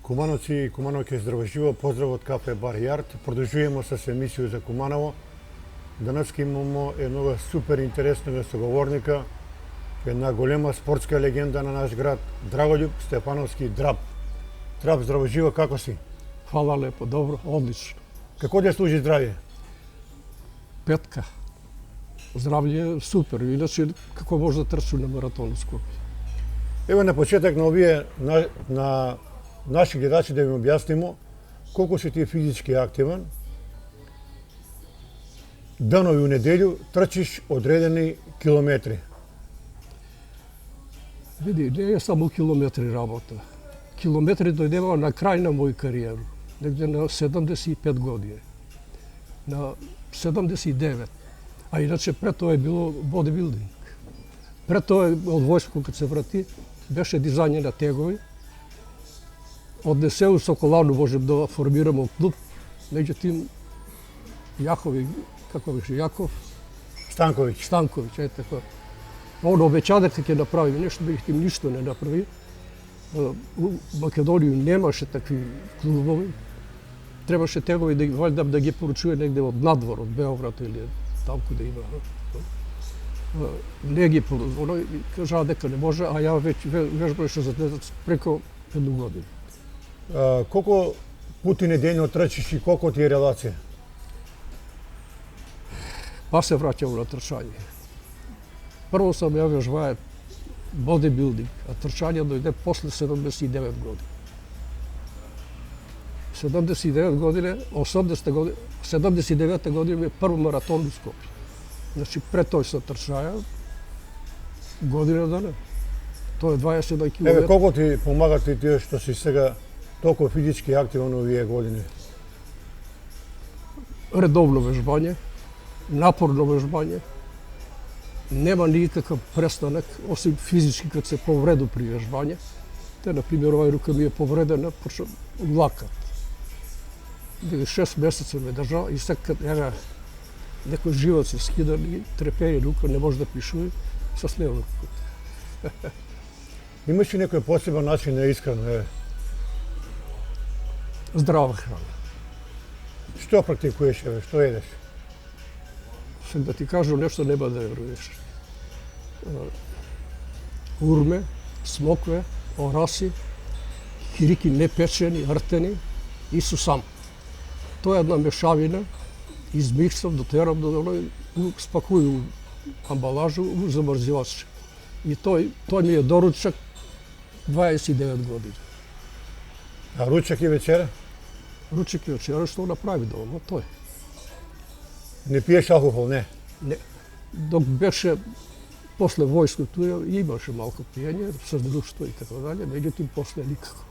Кумановци и Кумановке здравоживо, поздрав од Кафе Бар Јард. Продолжуваме со емисија за Куманово. Денес имаме едного супер интересного соговорника, една голема спортска легенда на наш град, Драголюб Стефановски Драп. Драп, здравоживо, како си? Хвала лепо, добро, одлично. Како ти служи здравје? Петка. Здравје супер, иначе како може да трчу на маратон у Скопје? Ево на почеток на овие на наши гледачи да им објасниме колку си ти физички активен. Данови у неделю трчиш одредени километри. Види, не е само километри работа. Километри дојдева на крај на мој кариеру, негде на 75 години. На 79. А иначе пред тоа е било бодибилдинг. Пред тоа од војско кога се врати, беше дизајн на тегови. Од Несеу Соколану можем да формираме клуб, меѓутим Јакови, како беше Јаков? Станковиќ, е така. Он обеќа дека ќе направи нешто, меѓутим ништо не направи. У Македонија немаше такви клубови. Требаше тегови да ги поручува негде од надвор, од Београд или тамку да има. Не ги поручува, кажа дека не може, а ја вежбаше за преко 1 година. Колку пути неделно трчиш и колку ти е релација? Па се враќам на трчање. Прво сам ја вежбае бодибилдинг, а трчање дојде после 79 години. 79 години, 79 години ми е прво маратон у Скопје. Значи пред тој се трчаја година дана. Тоа е 21 км. Еве колку ти помага ти тие што си сега толку физички активен овие години? Редовно вежбање, напорно вежбање, нема никаков престанок, осим физички кога се повреду при вежбање. Те, например, овај рука ми е повредена, почнам лакат. 6 месеца ме држа и сега кога некој живот се скида и трепери рука, не може да пишува, со снево руката. Имаш ли некој посебен начин на исхрана? Здрава храна. Што практикуваш, што едеш? Сега да ти кажам нешто, нема да веруваш. Урме, смокве, ораси, хирики непечени, ртени и сусам. Тоа е една мешавина, измиксам, дотерам до долу, спакую амбалажу у замрзивач. И тој ми е доручак 29 години. А ручек и вечера? Ручек и вечера што направи дома, тој. Не пиеш алкохол, не? Не. Док беше после војското имаше малку пиење, со друштво и така дале, меѓутоа после никако.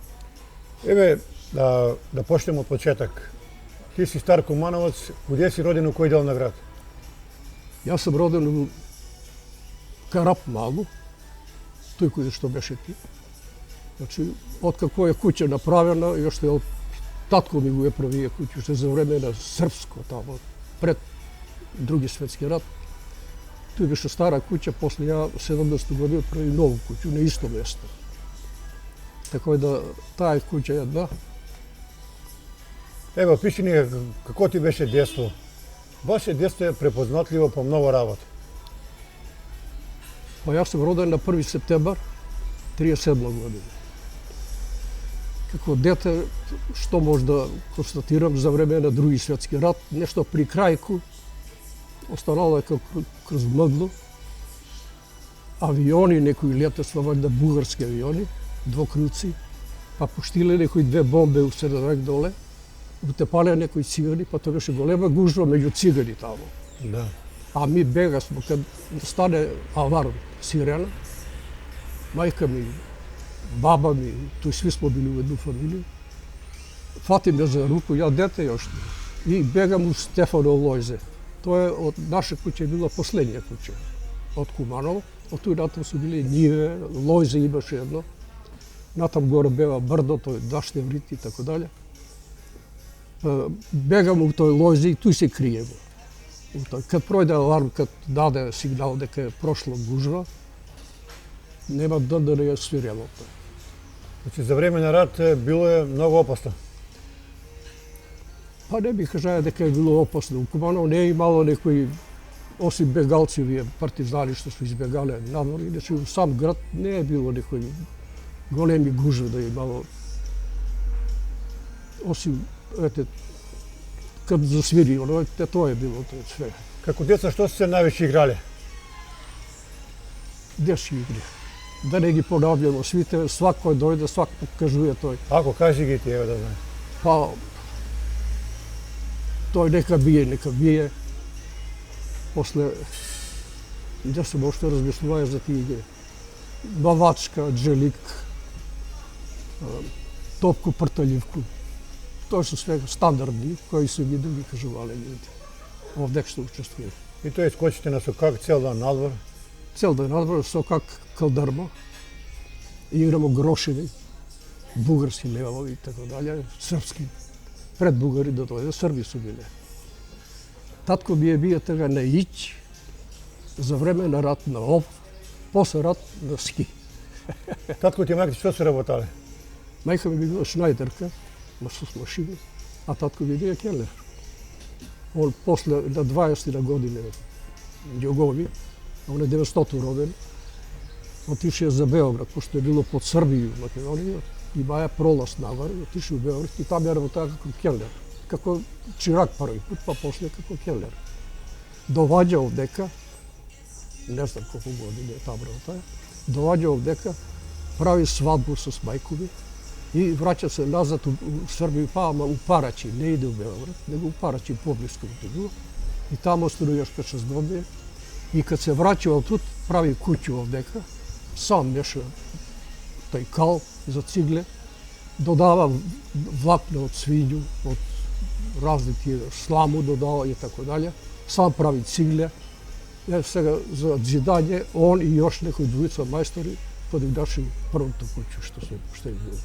Еве, да почнеме од почеток. Ти си стар Кумановец, каде си роден, у кој дел на град? Јас сум роден у Карап Малу, тој кој што беше ти. Значи, откако е куќа направена, уште од татко ми го е правија куќа, уште за време на српско, тамо, пред Други светски рат. Тој беше стара куќа, после ја 70 година прави нову куќу на исто место. Така да таа куќа е една. Ево, пиши ни како ти беше детство. Ваше детство е препознатливо по многу работи. Па јас сум роден на 1 септембар 37 година. Како дете, што може да констатирам за време на Други светски рат, нешто при крајку, останало е како кроз мъгло. Авиони, некои летества, вајда бугарски авиони, двокрилци, па пуштиле некои 2 бомбе у среден век доле, утепале некои цигани, па тоа беше голема гужва меѓу цигани тамо. Да. А ми бегасмо, кад стане аларм, сирена, мајка ми, баба ми, тој сви смо били у едну фамилија, фати ме за руку, ја дете још, и бегам у Стефанов Лојзе. Тоа е од наша куќа била последнија куќа од Куманово. Од тој натам су били ниве, Лојзе имаше едно. Натам горе бева брдо, тој даште врити и така дале. Бегам у тој Лојзе и тој се криеме. Кад пројде аларм, кад даде сигнал дека е прошла гужва, нема да не ја свирело. Значи, за време на рат било е много опасно. Па не бих кажа дека е било опасно. У Куманово не е имало некои, осим бегалци, овие партизани што се избегале надвор, иначе у сам град не е било некои големи гужви да е имало. Осим, ете, кад засвири, тоа е било тоа све. Како деца, што сте највеќе играле? Дешки игри. Да не ги понавljamo свите, свак кој дојде, свак кажува тој. Ако кажи ги ти, еве да знае. Па, тој нека бие. После, не сум още размислувај за тие игри. Бавачка, джелик, топку, прталивку. Тоа се све стандардни, кои се ги други кажувале луѓе. Овде што учествували. И тоа искочите на сокак цел дан надвор. Цел ден надвор, сокак калдарма. Играмо грошеви, бугарски левови и така дале, српски. Пред бугари да дојде, срби су биле. Татко ми е бие тега на Иќ, за време на рат на ов, после рат на ски. Татко ти и мајка што се работале? Мајка ми била шнајдерка, с машини, а татко ми бие келнер. Он после на 20 години Ѓогови, он е 900 роден, отише за Београд, пошто е било под Србија и Македонија, и баја пролаз навар, отише у Београд и там ја работаа како келнер. Како чирак први пут, па после како келнер. Доваѓа овдека, не знам колку години е там работаа, доваѓа овдека, прави свадбу с мајкови и враќа се назад у Србија, па ама у Парачи, не иде у Београд, него у Парачи поблиску било. И таму останува još 5-6 години. И кад се враќа тут, прави куќу овдека, сам меша тај кал за цигле, додава влакна од свињу, од разни тие сламу додава и така дале, сам прави цигле. Сега за зидање, он и još некои двојца мајстори подигнаши првото куќу што е било.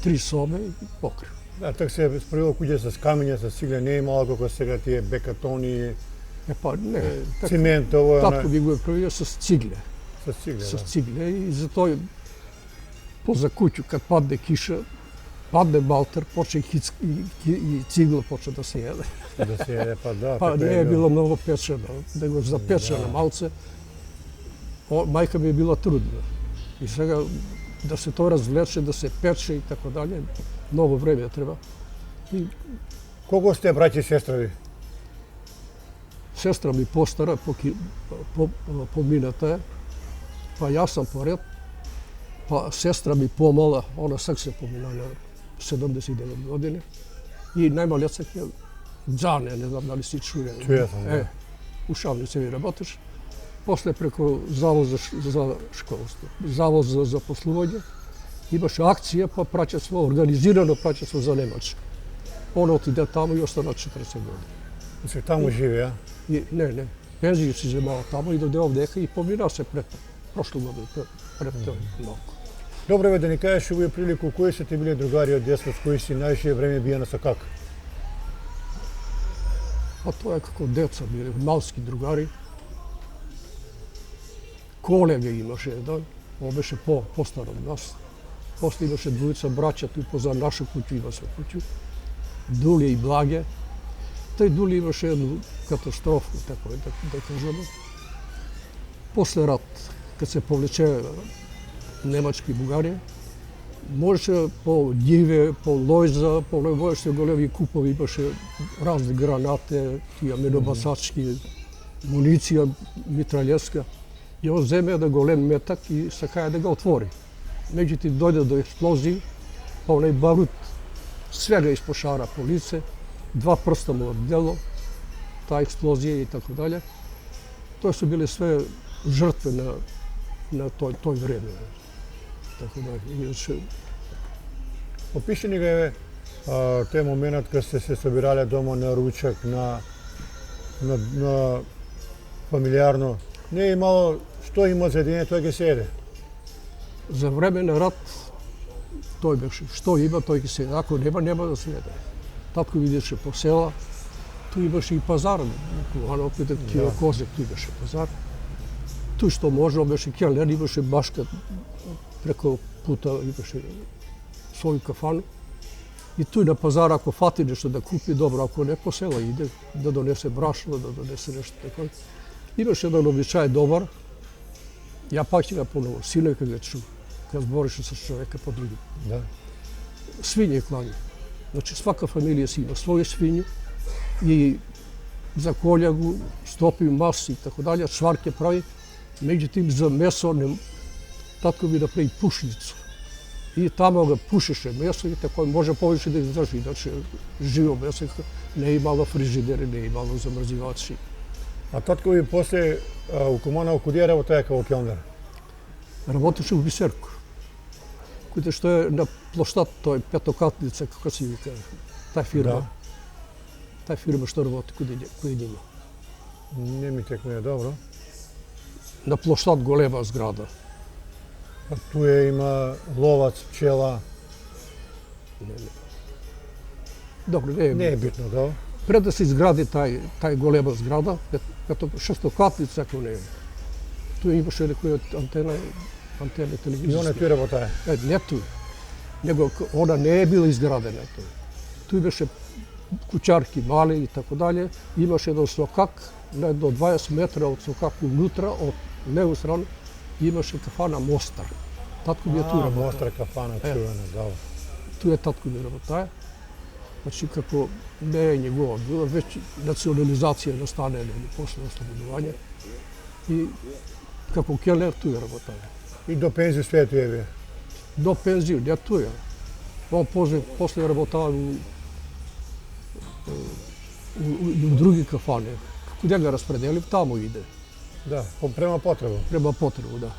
3 соби и покрив. Да, так се справило куќе с камења, с цигле, не е имало како сега тие бекатони, Па не, цимент, ово е татко би го е правио с цигле. С цигле, С да. цигле и затоа поза куќу, кад падне киша, падне балтер, почне и цигла почне да се јаде. Да се јаде, па да. Па така не е било многу печено, да го запечено малце. Мајка ми е била трудна. И сега да се тоа развлече, да се пече и така дале, многу време треба. И Колку сте браќи и сестрави? сестра ми постара, помината е, па јас сам поред, па сестра ми помала, она сак се помина на 79 години, и најмалецак е Џане, не знам дали си чуја. Чуја сам, да. У Шавницеви работеш, после преку Завод за школство, Завод за запослување, имаше акција, па праќаство, организирано праќаство за Немачка. Она отиде таму и остана 40 години. Се таму живе, а? И, не, пензија си земала таму и дојде овдека и помина се пред прошло година, пред тој многу. Добро бе да ни кажеш овој прилику кои се ти биле другари од детство, с кои си најше време бија на сокак? А тоа е како деца биле, малски другари. Колега имаше еден, он беше постар од нас. После имаше двојца браќа туј поза наша куќу, има се куќу. Дуле и Благе. Тај Дуле имаше едну катастрофу, така да кажеме. После рат, кад се повлече Немачка и Бугарија, можеше по њиве, по лојза, по невојаше големи купови, имаше разни гранати, тие минобасачки, муниција, митралјеска. И он земе еден голем метак и сакаја да го отвори. Меѓутоа дојде до експлозии, па онај барут све го испошара по лице, 2 прста му оддело, таа експлозија и така дале. Тоа се биле све жртве на тој време. Така да, иначе Опиши ни го тој моментот кога сте се собирале дома на ручак, на фамилиарно. Не е имало што има за едење, тоа ќе се еде. за време на рат тој беше, што има, тој ќе се еде. Ако нема да се еде. Татко видеше по села, туј имаше и пазар, Кувано опет кио Козек, туј беше пазар. Туј што може, беше келнер, имаше башка преко пута, имаше svoju kafanu. I tu na pazara, ako fati nešto da kupi, dobro, ako ne po sela ide, da donese brašno, da donese nešto tako. Imaš jedan običaj dobar, ja pak ću ga ponovo, sinovi kad ga ču, kad zboriš sa čoveka po drugim. Da. Svinje klanje. Znači svaka familija si ima svoju svinju i za koljagu, stopi masu i tako dalje, švarke pravi. Međutim, za meso tatko bi napravi pušnicu. I tamo ga pušiše meso i tako može poviše da izdrži. Znači, živo meso, ne imalo frižidere, ne imalo zamrzivači. A tatko vi после у Куманово куди е работеја како келнер? Работеше у Бисерку. Куде што е на площад, тоа е петокатница, како си вика, та фирма. Да. Та фирма што работи кој има. Не ми текне добро. На площад голема зграда. А туе има ловац, пчела. Добро, не е Не е битно, да. Пред да се изгради тај голема зграда, като шестокатница ако не е. Туе имаше некоја антена И телевизија. она туе работеја. Не туе. Него она не е била изградена туе. Туе беше кучарки мали и така далje. Имаше еден сокак, на едно 20 метра од сокак унутра, од лева страна, имаше кафана Мостар. Татко ми е туе работеја. Мостар кафана, чувена, да. Туе татко ми работеја. Значи, како не е njegova bila, već nacionalizacija nastane posle oslobodovanja. I како келнер туе работеја. И до пензија све туе бе. До пензiju, не туе. Он после работеја у други кафане. Куде ga распределив, тамо иде. Да, према потребу. Према потребу, да.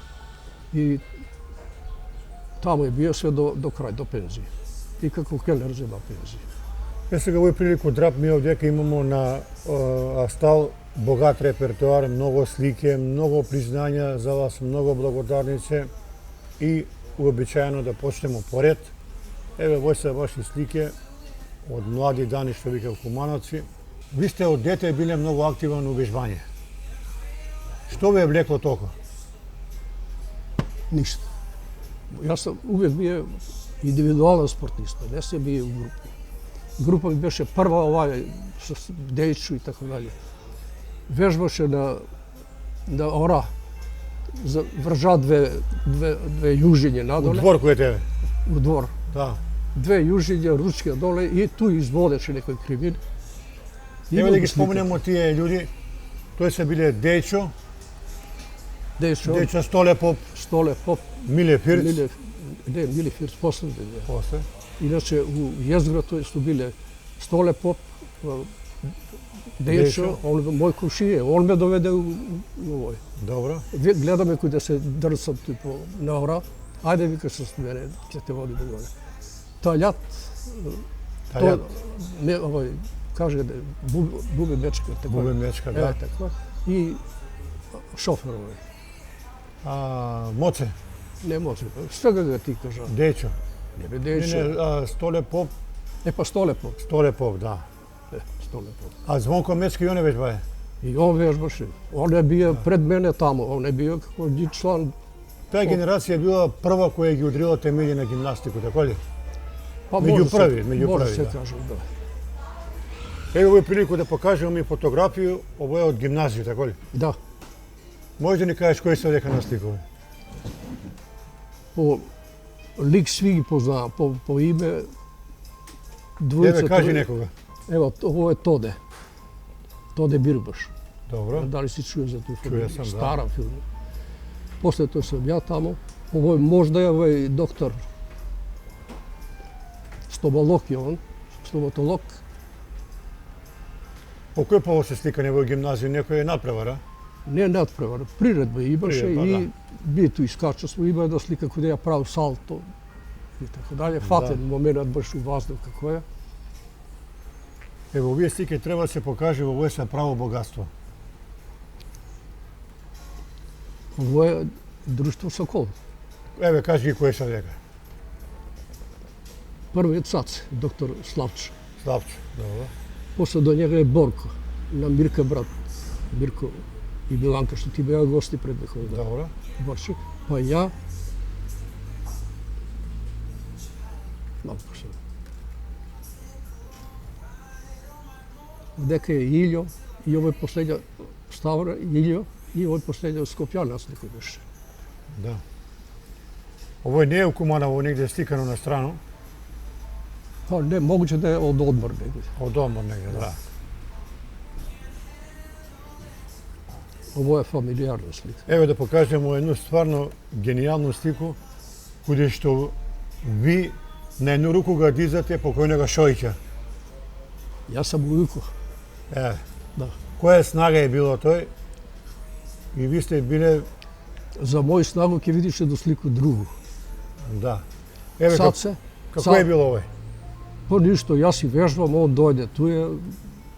И тамо е био све до крај, до пензија. И како келнер зема пензија. Сега овој прилику драп ми овдека имамо на Астал богат репертуар, многу слике, многу признања за вас, многу благодарници и уобичаено да почнеме поред. Еве во се ваши слике од млади дани што вика Кумановци. Ви сте од дете биле многу активен у вежбање. Што ве влекло толку? Ништо. Јас сам увек био индивидуален спортиста, не се био у групи. Група ми беше прва овај со Дејчо и така дале. Вежбаше на ора, вржа две јужиња У надоле. двор кој е тебе? У двор. Да. Две јужиња, ручки доле и ту изводеше некој кривин. Еве да ги споменемо тие људи. Тој се биле Дејчо, Дејчо, Столе Поп, Столе Поп, Миле Фирц. Миле Фирц, последен. После. Иначе у Језгрото су биле Столе Поп, Дејчо, он мој комшија, он ме доведе у овој. Добро. Гледаме кој да се дрсам типо на ора. Ајде вика со мене, ќе те води до горе. Таљат, не овој каже да Бубе Мечка, така. Бубе Мечка, да. Така. И шофер овој. Моце, Не може, сега ga ти кажа. Дејчо. Не бе Дејчо. Не, Столе Поп, Па Столе Поп. Столе Поп, да. Столе Поп. А Звонко Мечки и он е вежбае. И он вежбаше. Он е био пред мене тамо, он е био како един члан. Таа генерација била прва која ги удрила темели на гимнастику, така ли? Па Меѓу може први, се да. каже, да. Ево овој прилику да покажеме ми фотографија, ово е од гимназија, така ли? Да. Може да ни кажеш кој се дека насликува? По лик сви ги познавам, по име двојца. Еве, кажи некога. Ево, ово е Тоде. Тоде Бирбаш. Добро. Дали си чуе за тој Чуе филм? сам, да. Стара филм. После тој сум ја тамо. Ово е можда е овој доктор. Стомалог е он, стоматолог. По кој повод се сликане во гимназија, некој е надпревара? Не надпревар, приредба имаше Приредба, и би ту искача смо, има една слика каде ја правил салто и така дале. Фатен момент баш у воздух како е. Ево, овие слики треба да се покаже во се право богатство. Ово е друштво Сокол. Еве, кажи ги кој се дека. Првиот цац, доктор Славчо. Славчо, добро. После до njega е Борко, на Мирка брат. Мирко и Биланка, што ти беа гости пред некој ден. Добро. Борче. Па ја Малку се. Дека е Илјо и овој последња Ставра Илјо и овој последња Скопјанец некој беше. Да. Овој не е у Куманово, негде стикано на страну. Па не, могуќе да е од одмор негде. Од одмор негде, да. Ово е фамилијарна слика. Еве да покажеме едну стварно генијалну слику, куде што ви на едну руку ga дизате покојнога Шојќа. Јас сам го викав. Да. Која снага е било тој? И ви сте биле, За мој снагу ќе видиш едно слику другу. да. Еве Сад се. како е било овој? Па ништо, јас си вежбам, он дојде туе,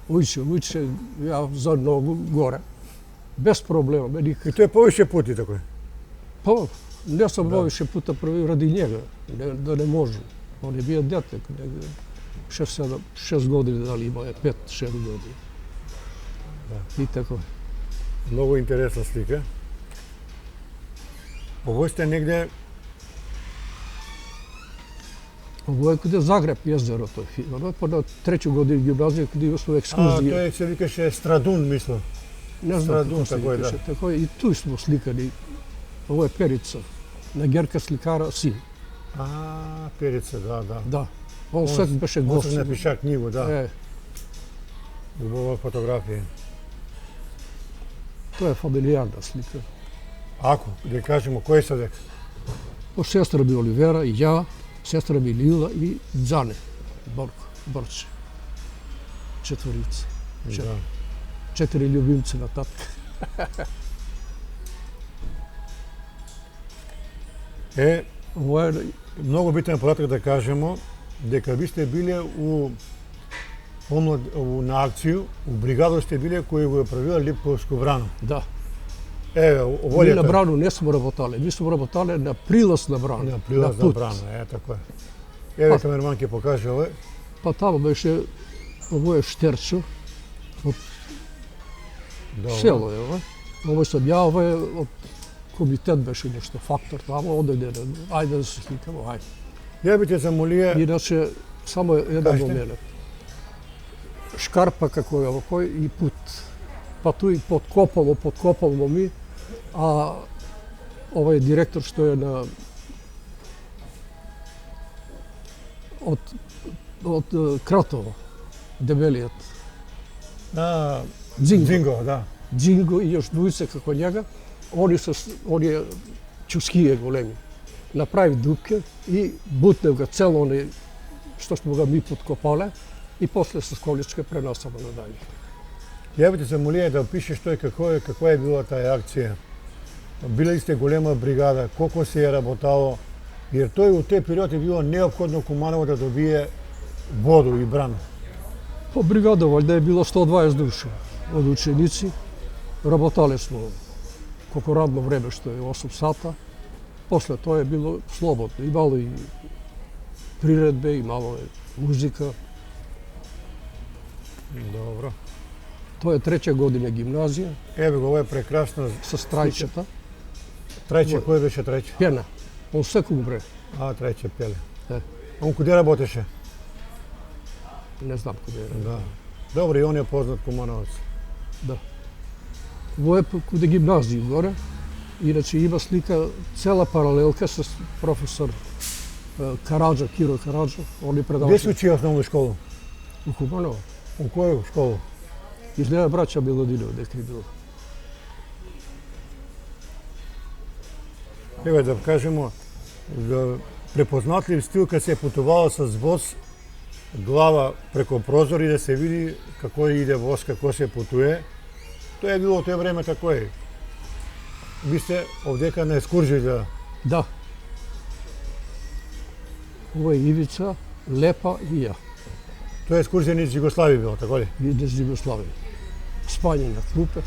ујче, ја за ногу горе. Без проблема, бе И никак. тој повеќе пути такој. Па, не сам Да. повеќе пута прави ради njega, да не може. Он е бил детек, негде 6 години, дали има 5-6 години. Да. И тако. Многу интересна слика. Овој сте негде, Ово е каде Загреб језерото. Оно е по на 3 години гимназија, каде сме екскурзија. тој се викаше Страдун, мислам. Не знам Страдун, како се тако е, викаше. да. Тако е, и туј сме сликани. Ово е Перица. На Герка сликара син. Перица, да. Да. Он свет беше Он гост. се напиша книгу, да. Е, Убава фотографија. тоа е фамилијарна слика. Ако, да кажемо, кој се дека? По сестра ми Оливера и ја, сестра ми Лила и Дзане. Борче. Четворица. Да. 4 љубимци на татка. Ово е Многу битен податок да кажемо дека ви сте биле на акцију, у бригада сте биле кој го е правила Липовско брано. да. Еве, Ние на оволјата Брану не сме работале, ние сме работале на прилаз на Брану. на прилаз на пут. брано, така е. Еве камерман ќе покаже овој. Па тамо беше, ово е Штерчо, од Добро. село е ово. Ово сам ја, ово е од комитет беше нешто, фактор тамо, одеде, ајде да се сликамо, ајде. Ја би те замолија, Иначе, само еден Кажете. момент. Шкарпа како е овој и пут. Па туј подкопало ми, а овој директор што е на од Кратово, дебелиот, Дзинго, да. Дзинго и још двојца како njega, они чуские големи. Направи дупке и бутнев го цело оној што смо го ми подкопале и после со количка преносаме надале. Ја би те замолија да опишеш тој каква е била таа акција. Биле сте голема бригада, колку се е работало, jer тој у тој период е било неопходно Куманово да добие воду и брано. По бригада валјда е било 120 души од ученици. Работале смо колку радно време што е 8 сата. После тоа е било слободно. Имало и приредбе, имало е музика. Добро. Тоа е 3 година гимназија Еве го, ова е прекрасно. со страјчета. Трајче, кој беше трајче? Пена. Он секој умре. Трајче Пеле. Е. Он куде работеше? Не знам каде е. Да. Добро, и он е познат Кумановец. Да. Во е куде гимназија горе. Иначе има слика цела паралелка со професор Караджа, Киро Караджа. Он е Где се предаваше учи основну школу? у Куманово. У која школу? Изгледа браќа Милодинов дека е било. Еве да кажемо, за препознатлив стил кога се путувало со воз, глава преко прозор и да се види како иде воз, како се путуе. Тоа е било тој време тако е. Ви сте овдека на екскурзија да... Да. Ова е Ивица, Лепа и ја. Тоа е екскурзија низ Југославија било, така ли? Иде за Југославија. Спање на клупе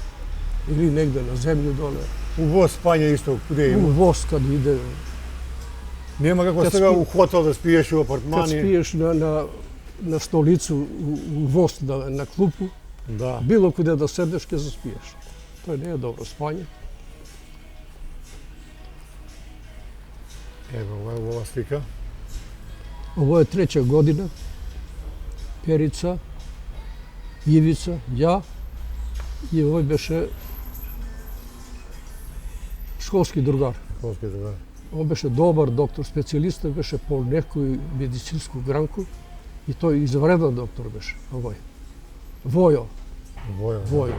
или негде на земју доле. У воз спање исто, куде У има? воз кад иде, Нема како Кад сега спи- у хотел да спиеш у кад апартмани. спиеш на столицу у воз на клупу, Да. било куде да седнеш ќе заспиеш. Тоа не е добро спање. Ево, ова слика. Ovo je treća godina. Perica, Ivica, ja i ovo беше школски другар. Школски другар. Он беше добар доктор, специјалиста беше по некој медицинску гранку и тој извреден доктор беше, овој. Војо. Војо.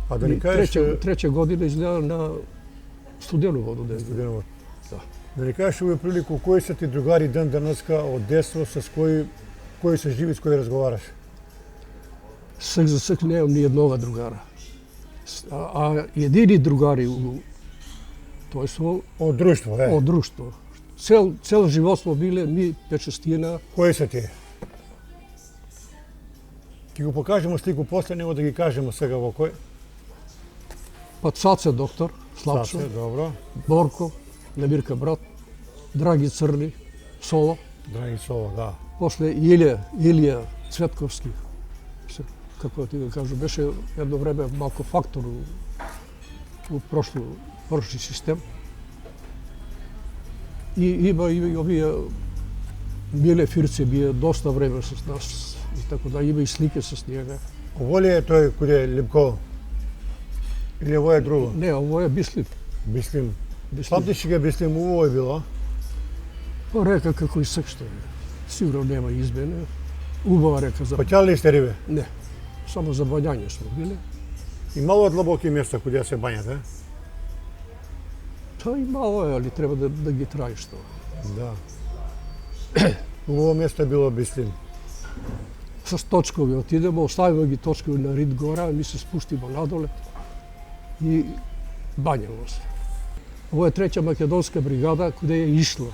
А да ни кажеш... Треća година изгледа на студену воду. Студену воду. Да. Да ни кажеш овој прилику, кои са ти другари ден денеска од детство, с кои се живи, с кои разговараш? Сак за сак немам ни еднога другара. А едини другари тој смо од друштво, од друштво. Цел живот смо биле ми 5-6. Кои са ти? Ќе го покажемо слику после него да ги кажемо сега во кој. Па Цаце доктор, Славчо, Цаце, добро. Борко, Намирка брат, Драги Црни, Соло. Драги Соло, да. После Илија Цветковски. Како ти го кажу, беше едно време малку фактор у прошли систем. И има и овие Миле Фирце бие доста време с нас и така да има и слики с njega. Ово ли е тој кој е Липко? Или ово е друго? Не, ово е Бислим. Бислим. Памтиш ли га Бислим, ово е било? Па река како и сак што е. Сигурно нема измена. Убава река за... Паќали ли сте рибе? Не. Само за бањање сме биле. И мало длабоки места куди се бањате? Па и мало е, али треба да ги траиш тоа. Да. Ово место било Бислим. С точкови отидемо, оставиме ги точкови на Рид гора, ми се спустимо надоле и бањамо се. Ово е треća македонска бригада куде е ишло.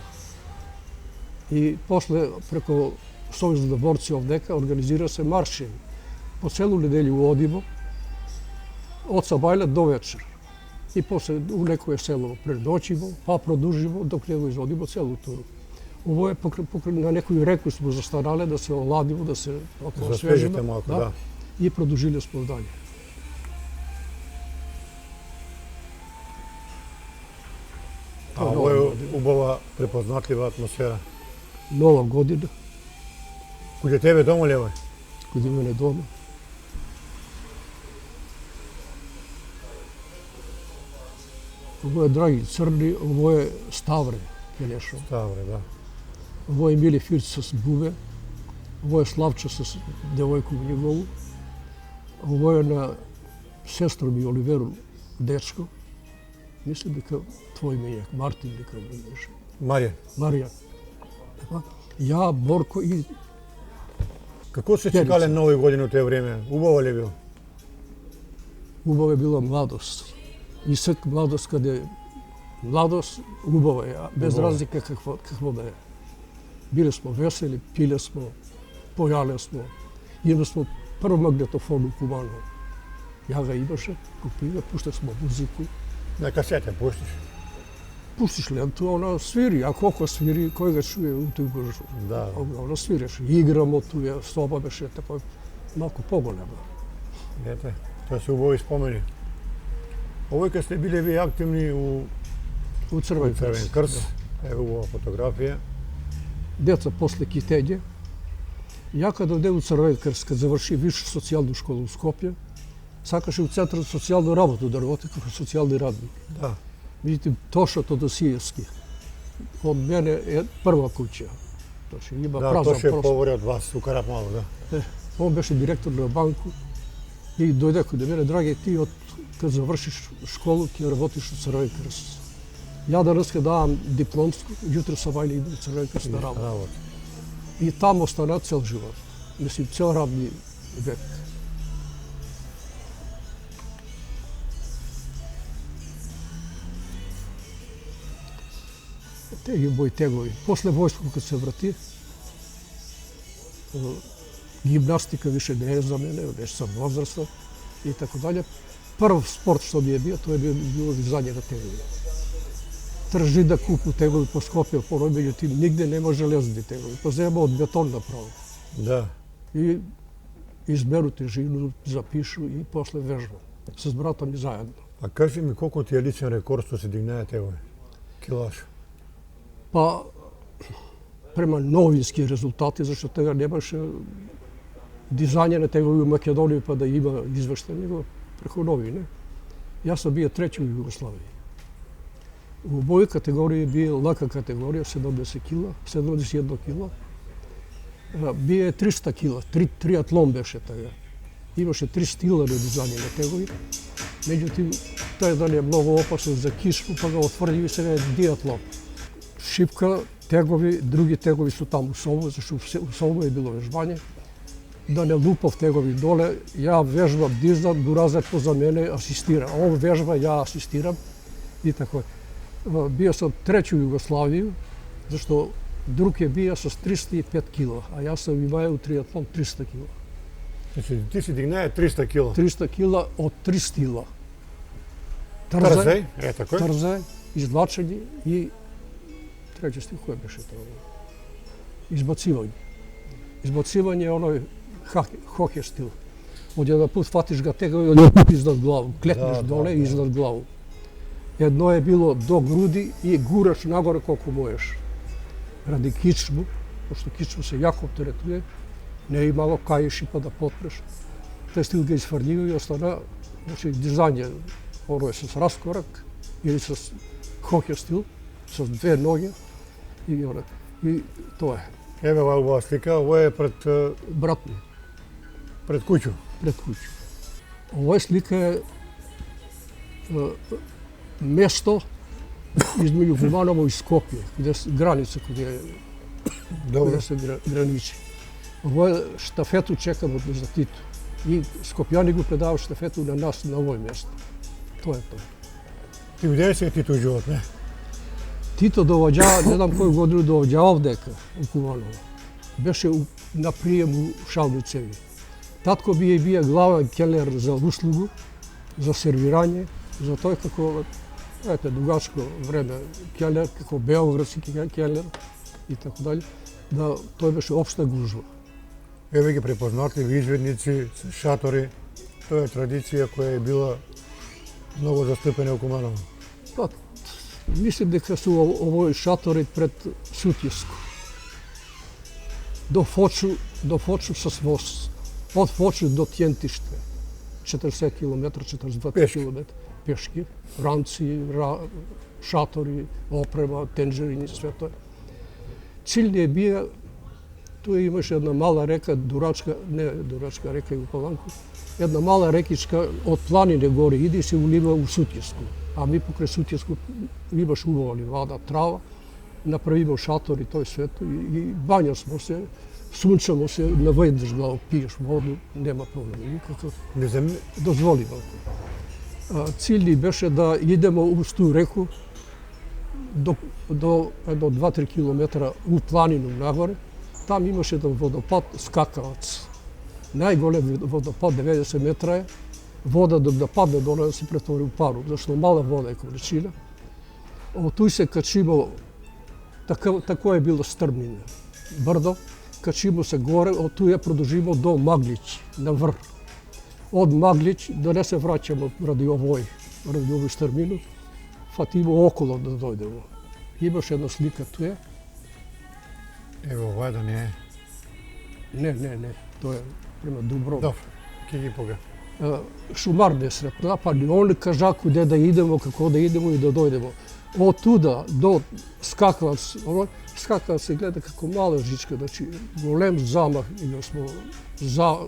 И после преко Сојуз за борци овдека организира се марши. По целу неделю одимо, од Сабајле до вечер. И после у некое село предочимо, па продужимо, док не го изводимо целу туру. Ово е на некој реку сме застанале да се оладимо, да се освежиме. Малко, да. И продужиле сме далje. А ово е убава, препознатлива атмосфера. Нова година. Куде тебе дома ли е? Куде мене дома. Ово е Драги Црни, ово е Ставре Келешо. Ставре, да. Ово е Миле Фирц с Бубе. Ово е Славчо с девојку негову. Ово е на сестра ми Оливеру дечко. Мислам дека твој мејак, Мартин дека му беше. Марија. Ја, Борко и... Како се чекале Нови години у тие време? Убаво ли бил? Убава е била младост. И сак младост каде... Младост убава е, без разлика какво да е. Биле смо весели, пиле смо, појале смо. Има смо прв магнетофон у Куманово. Ја га имаше, купиве, пушта смо музику. На касете пуштиш? Пуштиш ленту, она свири, а колко свири, кој го чуе у тој го... Да. Она свиреше. Играмо туја, соба беше така малку поголема. Ете, тоа се убави спомени. Овој кога сте биле ви активни у Црвен крст. Ево убава фотографија. Деца после китење. Ја кога дојде у Црвен крст, кога заврши висша социјална школа у Скопје, сакаше у Центарот за социјална работа да работи како социјални радник. Да. Видите, Тоша Тодосиевски. Од мене е прва куќа. Тоше има празан простор. Да, Тоше е повори од вас, у Карапмалу, да. Он беше директор на банку и дојде кај мене, драги, ти кога завршиш школу, ќе работиш у Црвен крст. Ја денеска давам дипломско, јутре Сабајле иду у Црвен крст на работа. И таму остана цел живот. Мислим, цел радни век. Теги мои тегови. После војско кога се врати, гимнастика више не е за мене, беше сам возрастен и така дале. Прв спорт што ми е био, тоа е било визање на тегови. Тржи да купу тегови по Скопје, по меѓутоа нигде нема железни тегови, па зема од бетон направо. Да. И измеру тежину, запишу и после вежбам. С брата ми заедно. А кажи ми колку ти е личен рекорд што се дигнае тегови? Килаш? Па, према новински резултати, зашто тега немаше дизање на тега у Македонија па да има извештај, него преку новини. Јас сум бил трети у Југославија. У моји категорија бие лака категорија, 70 кила, 71 кила. Бие 300 кила, триатлон беше тега. Имаше 3 стила на дизање на тегови. Меѓутоа, тој еден е многу опасно за кишку, па го отврди и сега е диатлон. Шипка, тегови, други тегови су таму у Солво, зашто у Солво е било вежбање. Да не лупав тегови доле, ја вежбам дизам, Дуразет поза мене асистира. Он вежба, ја асистирам и тако. Бија сум трети у Југославија, зашто друг е бија со 305 кила, а јас сум имаја у триатлон 300 кила. Значи, ти си дигнае 300 кила. 300 кила од 3 стила. Трзај, тако е. Трзај, извлачење и трети стил, кој беше тоа? Избацивање. Избацивање е оној хокер стил. Од еден пут фатиш га тега и од пут изнад главу, клетнеш доле и изнад главу. Едно е било до груди и гураш нагоре колку можеш. Ради кичму, пошто кичму се јако оптеретuje, не е имало кајши па да потпреш. Тој стил ги изфрлио и остана, значи, дизање, оно е с раскорак или с хокер стил, с две ноги и тоа е. Еве ова слика, ова е пред Брат ми, пред куќу. пред куќа. Ова слика е место измеѓу Куманово и Скопје, каде е граница, каде Добро. се граничи. Ова е штафету чекам од за Тито. И скопјани го предаваат штафету на нас на овој место. Тоа е тоа. Ти видели се Тито живот, не? Тито доаѓа, не знам кој годину доаѓа овдека, у Куманово. Беше на прием у Шалбицеви. Татко бија главен келер за услугу, за сервирање, за тој како, ете, дугачко време келер, како београдски келер и така дали, да тој беше општа гужва. Еве ги препознатливи изведници, шатори. Тоа е традиција која е била многу застапена у Куманово. Па, мислим дека су овој шатори пред Сутјеско. До Фочу с воз. Од Фочу до Тјентиште. 40 км, 42 Пешки. км. Пешки. Ранци, шатори, опрема, тенџерини, све тоа. Cilj je bio, tu имаше една мала река, Дурачка река у Паланку, една мала рекичка од планине горе иде и се улива у Сутјеску. А ми покрај Сутјеску имаш убава ливада, трава, направимо шатор и тој свето и бањасмо се, сунчамо се, наведеш глава, пиеш воду, нема проблем никаков. Дозволимо. Cilj ни беше да идемо уз ту реку до едно 2-3 километра у планину нагоре. Там имаше еден водопад, скакалац. Најголем водопад, 90 метра е. Вода док да падне доле да се претвори у пару, зашто мала вода е количина. Од туј се качимо, тако е било стрмнина. Брдо, качимо се горе, од туј ја продолжимо до Маглич, на врв. Од Маглич да не се враќамо ради овој стрмину, фатимо около да дојдемо. Имаш една слика туја. Ево, ова да не е. Не, тоа е према Дубровник. Добро, ќе ги погледам. Шумар не срепна, па ни он кажа куде да идемо, како да идемо и да дојдемо. Од туда до Скакалац, Скакалац се гледа како мала жичка, значи голем замах, или смо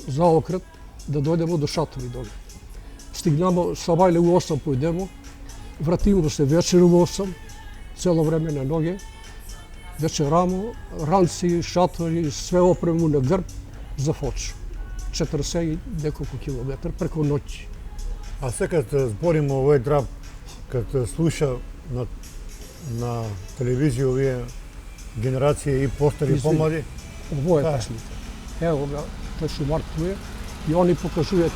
заокрет, да дојдемо до шатори доле. Стигнамо, сабајле у 8 појдемо, вратимо се вечер у 8, цело време на ноге, вечерамо, ранци, шатори, све опрему на грб за Фоч. 40 и неколку километар преку ноќ. А се кад збориме овој драп, кад слуша на телевизија овие генерации и постари и помлади, Ово е та слика. Ево ga, тој шумар туе и они покажуваат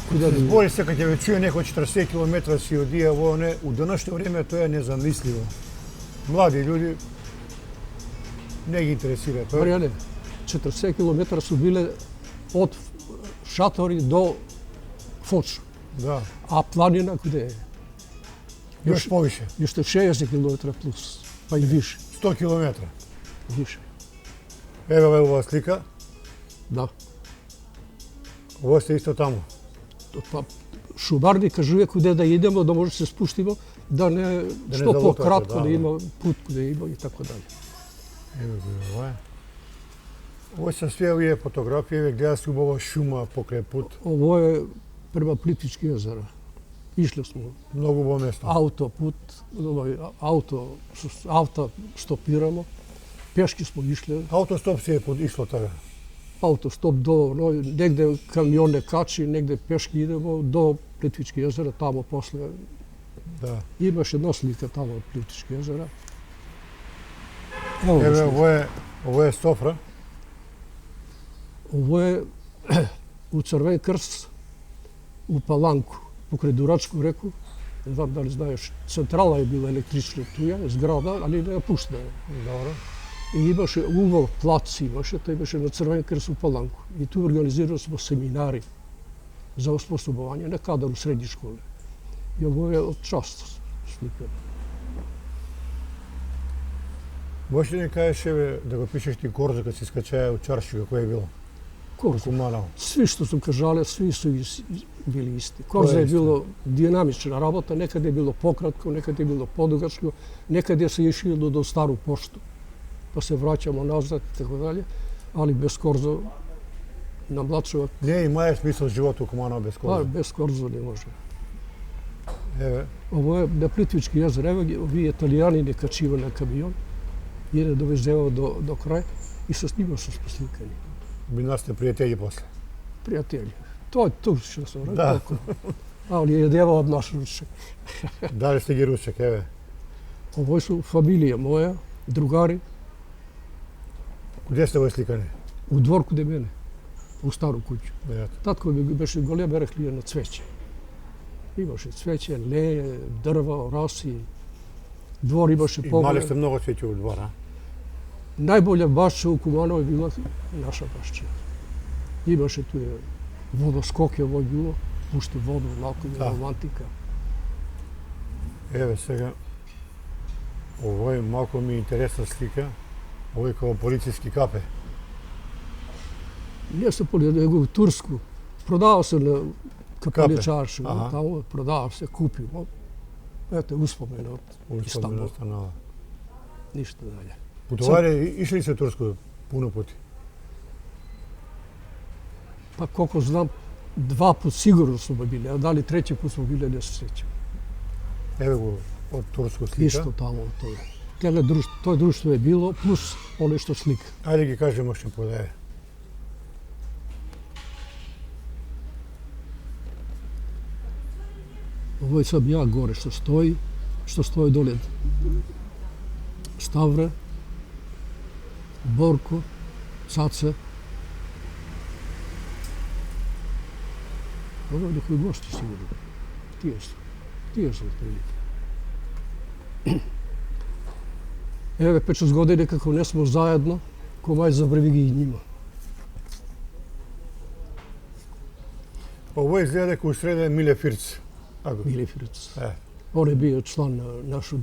куде да збори се кад ќе ве чуе некој 40 км си одија во не, у денешно време тоа е незамисливо. Млади луѓе не ги интересира тоа. Маријане, 40 км су биле од шатори до Фоч. Да, А планина куде е? још повише, Уште 60 км плюс, па и више. 100 км. Više. Evo ova slika, Da. ovo ste isto tamo. Pa, šumarnik kaže uvijek kude da idemo, da može se spustimo, da ne što zalutate, kratko, da. da ima put kude ima i tako dalje. Evo ga ovaj. Ovo su sve ove fotografije, gleda se ubava šuma pokraj put. Ovo je prema Plitvički jezera. Išli smo Mnogo ubovo mjesto. autoput, auta stopiramo, pješki smo išli, Autostop se je išlo toga. autostop do, negde kamione kači, negde pješki idemo do Plitvičkih jezera, tamo posle. Da. Imaš jedna slika tamo od Plitvičkih jezera. Evo ga Evo, slika. ovo je Sofra. Ovo je u Crven krst, u Palanku, pokraj Duračku reku. Ne znam da li znaš, centrala je bila električna tu je, zgrada, ali ne puštena je. Dobro. I imaše uvod, plac imaše, to imaše na Crven krst u Palanku. I tu organizirali smo seminari za osposobovanje, nekada u srednji škole. I ovo je od časta slika. Možeš li ne kažeš da ga pišeš ti Korzo kad si skačaja u Čarši, kako je bilo? Korzo. Kumanovo. Svi što su kažali, svi su bili isti. Korzo je bilo dinamična rabota, nekad je bilo pokratko, nekad je bilo podugačko, nekad je se išlo do staru poštu, pa se vraćamo nazad i tako dalje, ali bez Korzo na mlad čovjek, Ne, ima je smisla života u Kumanovo bez Korzo. bez Korzo ne može. Evo, Ovo je na Plitvički jezer, evo vi Italijani ne kačiva na kamion, jer je dovezeo do kraja i sa njima su slikani. bi nas ste prijatelji posle. Prijatelji. To je tu što sam rekao. Da. Ali je djeva od naše ruče. Da li ste gi ručak, evo. Ovo su familija moja, drugari, Gdje ste ovo slikani? u dvorku de mene, u staru kuću. Eto. Tatko bi beše golema rekli na cveće. Imaše cveće, leje, drva, orasi, dvor imaše Imali pogled. ste mnogo cveća u dvora. Najbolja bašća u Kumanovu je bila naša bašća. Imaše tu je vodoskok je ovo bilo, pušti vodu, malko je Da. romantika. Evo сега, ovo je malko mi interesna slika. Ovo je kao policijski kape. Nije se polio, nego u Tursku. Prodao se na kapeličaršu, Aha. tamo prodao se, kupio. Eto, uspomen od U Istanbula. stanova. Ništa dalje. Putovali, išli ste u Tursku puno puti? Pa koliko znam, 2 put sigurno smo bili, a da li 3. put smo bili, ne se sjećam. Evo go od Tursku slika. Isto tamo, to društvo je bilo, plus ono što slika. Ajde gi kažemo što podaje. Ovo je sad ja gore što stoji dole. Stavre, Borko, Cace. Ovo je neki gosti sigurno. Tije su otprilike. Evo, 5-6 godine kako ne smo zajedno, ko maj zabrvi gi i njima. Ovo izgleda kao u srede Mile Firc. Mile Firc. E, On je bio član našu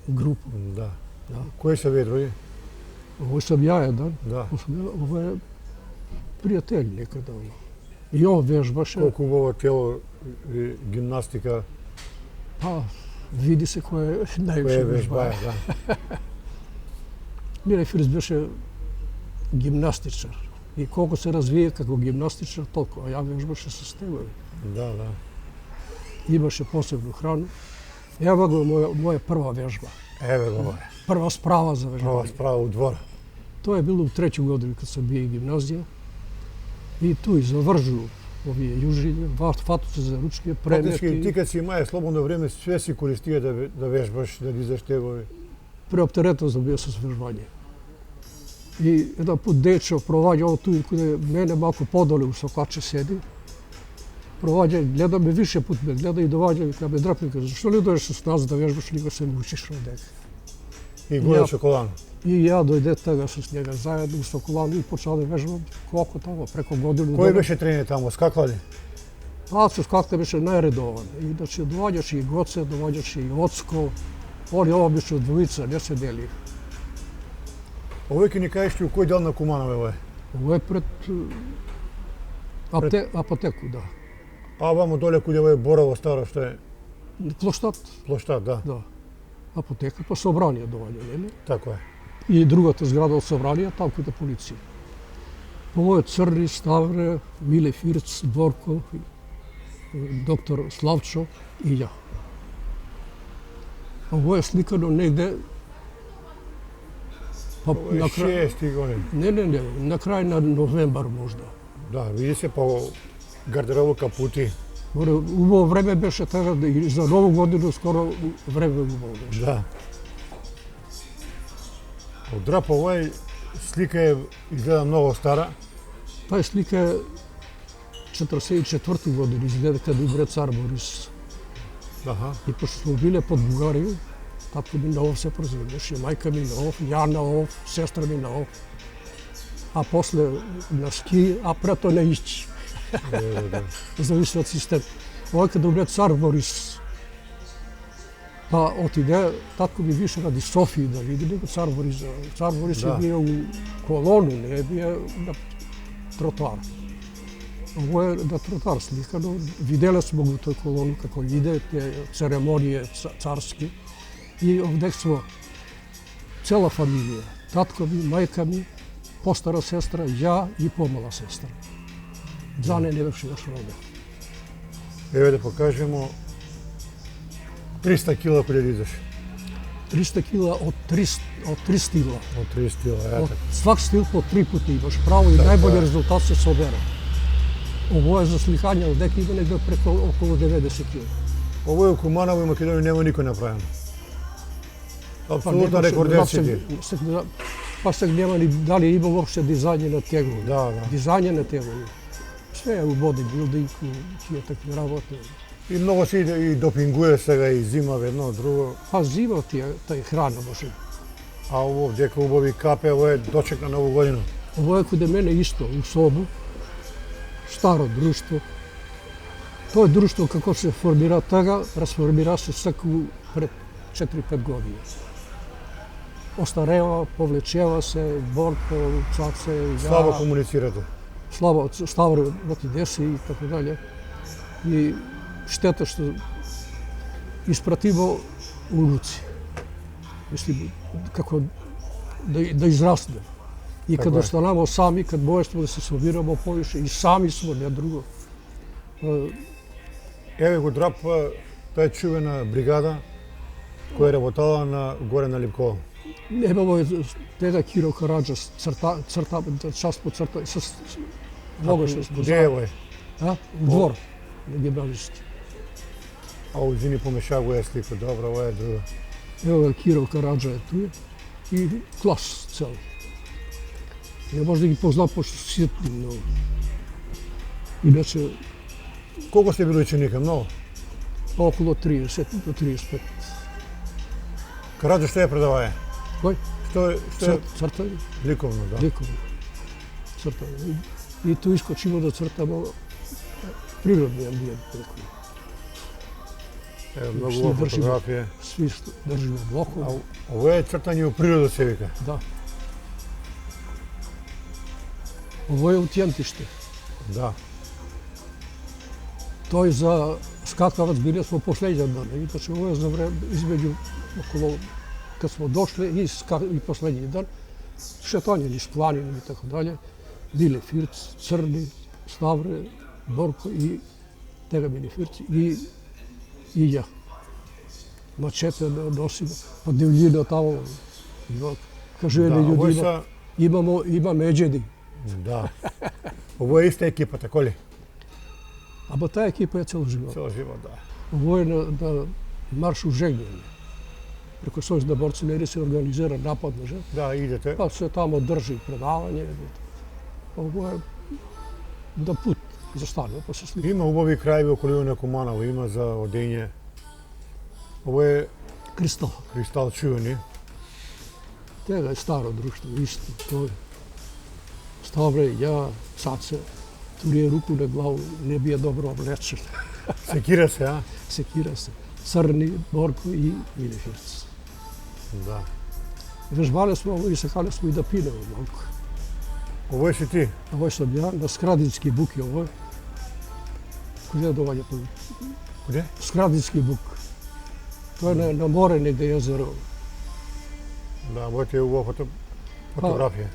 grupu. da. Da. Koji su ovi drugi? Ovo sam ja jedan. Da. Ovo je prijatelj nekada. I on vežbaše. Koliko ubovo tijelo, gimnastika, Pa, vidi se ko je najviše koje vežbaje. vežbaje, da. Mile Firc beše gimnastičar. I koliko se razvije kako gimnastičar, toliko. A ja vežbaše sa stegovi. Da, da. Imaše posebnu hranu. Evo ga moja prva vežba. Evo ga ovo. Prva sprava za Prva vežbanje. sprava u dvora. To je bilo u 3. godini kad sam bio i gimnazija. I tu i zavržu ovi južilje, fatuce za ručke, Praktički ti premjeti. kad si imaje slobodno vrijeme, sve si koristio da vežbaš, da dizaš tegovi. Preopteretan sam bio sa vežbanjem. I jedan put dečo provađa ovo tu kod mene malo podole u sokače sedi. Provađa, gleda me više put me gleda i dovađa mi kada me drapne, kaže, što li dođeš s nas da vežbaš, nego se mi učiš od njega. I guljaš čokolanu. I ja dojde toga sam s njega zajedno u Sokolanu i počeo da vežbam koliko tamo, preko godinu. Koji dana. beše trener tamo, skaklali? Aco skakle beše najredovan. I znači dovađaš i Goce, dovađaš i Ocko. Oni ovo beše od dvojica, ne se deli. Овој ќе ни кажеш у кој дел на Куманово е? Ovo je pred apoteku, da. А вамо доле куде овој Борово старо што е Площад, площад, да. да. Апотека, па собрание доаѓа, нели? Така е. И другата зграда од собрание, таму каде полиција. Ovo je Crni, Stavre, Mile Firc, Borko, доктор Славчо и ја. Ovo je slikano negde pa Ова е na kraju, 6 години. ne, na kraj na novembar možda. Да, види се по гардеробу капути. Убаво време беше така да и за Нову годину скоро време убаво беше. Да. Од драп овој слика е изгледа многу стара. Таа слика е 44 година, изгледа каде умре цар Борис. Аха. И пошто сме биле под Бугарија, татко ми Наов се презиваше, мајка ми Наов, ја Наов, сестра ми Наов. А после на ски, а прето на Ичи. Да. Зависи од систем. Овој каде умре цар Борис. Па отиде, татко ми више ради Софија да види него цар Борис. Цар Борис Да. е био у колону, не е био на тротоар. Ово е на тротоар сликано. Виделе сме го тој колону како иде, те церемонија царски. И овде смо цела фамилија. Татко ми, мајка ми, постара сестра, ја и помала сестра. Зане не беше још роде. Еве да покажемо 300 кила кога идеш. 300 кила од 3 стила. Од 30 кила, е Од така. свак стил по 3 пати имаш право и Така најбољи е. резултат се собера. Ово е за сликање од дека има негде преко околу 90 кила. Овој у Куманово и Македонија нема никој направено. Апсолутно рекордер си ти. Па сега нема ни дали има воопште дизајни на тегови. Да, да. Дизајни на тегови. Све е у бодибилдинг, у тие такви работи. И многу се и допингуе сега и зима едно друго. Па зима тие, тај храна може. А ово дека убави капе, ово е дочек на Нову годину. Ово е каде мене исто, у Собу, старо друштво. Тоа друштво како се формира тага, расформира се секу пред 4-5 години. Остарева, повлечева се, Борко, Цаце, ја... Слабо комуницирате. Слабо, Ставро деси и така дале. И штета што испратимо улуци. Мислим, како да израсне. И Така кад е. останамо сами, кад можеме да се собирамо повише, и сами сме, не друго. Еве го драп, тоа е чувена бригада која работала на горе на Липково. Немамо деда Киро Караджа, црта, час по црта, могаше да Где е овој? У двор, на гимназијски. А извини, помеша го ја слика. Добро, ова е друго. Ево Киро Караджа е туе и клас цел. Не може да ги позна пошто ситни многу. Иначе Колку сте били ученика? Многу. околу 30 до 35. Караджа што ја предавае? Кој? Што е Цртање, ликовно, да. ликовно. Цртање. И ту искочимо да цртамо природни амбиент. Еве многу Што убава држиме? фотографија. Сви држиме А блокови. ово е цртање у природа се вика. Да. Ово е утјентиште. Да. Тој за скакавац биле смо последен дан. Иначе ово е за време измеѓу околу кад смо дошле и последниот дан шетање низ планини и така дале. Биле Фирц, Црни, Ставре, Борко и тега били Фирци и ја. Мачете носиме, па дивљина тамо. Кажувале Да, овој луѓе, имаме еđеди. Да. Ово е иста екипа, тако ли? Ама таа екипа е цел живот. Цел живот, да. Ово е на маршу жегњање. Преко Сојуз на борци се организира напад на жен. Да, идете. Па се тамо држи предавање. Ово е да пут застане, па се слика. Има убави крајеви околу на Куманово, има за одење. Ово е Кристал. кристал чувени. Тега е старо друштво, исто. Тој Ставре, ја, Цаце, турие руку на главу, не бие добро облечен. Секира се, а? Секира се. Црни, Борко и Милефирц. Да. Вежбале смо и сакале смо и да пинеме малку. Овој си ти? Овој сум ја, на Скрадински бук е овој. Куде доаѓа тој? Куде? Скрадински бук. Тоа е на море негде езеро. Да, овој ти е убава фотографија.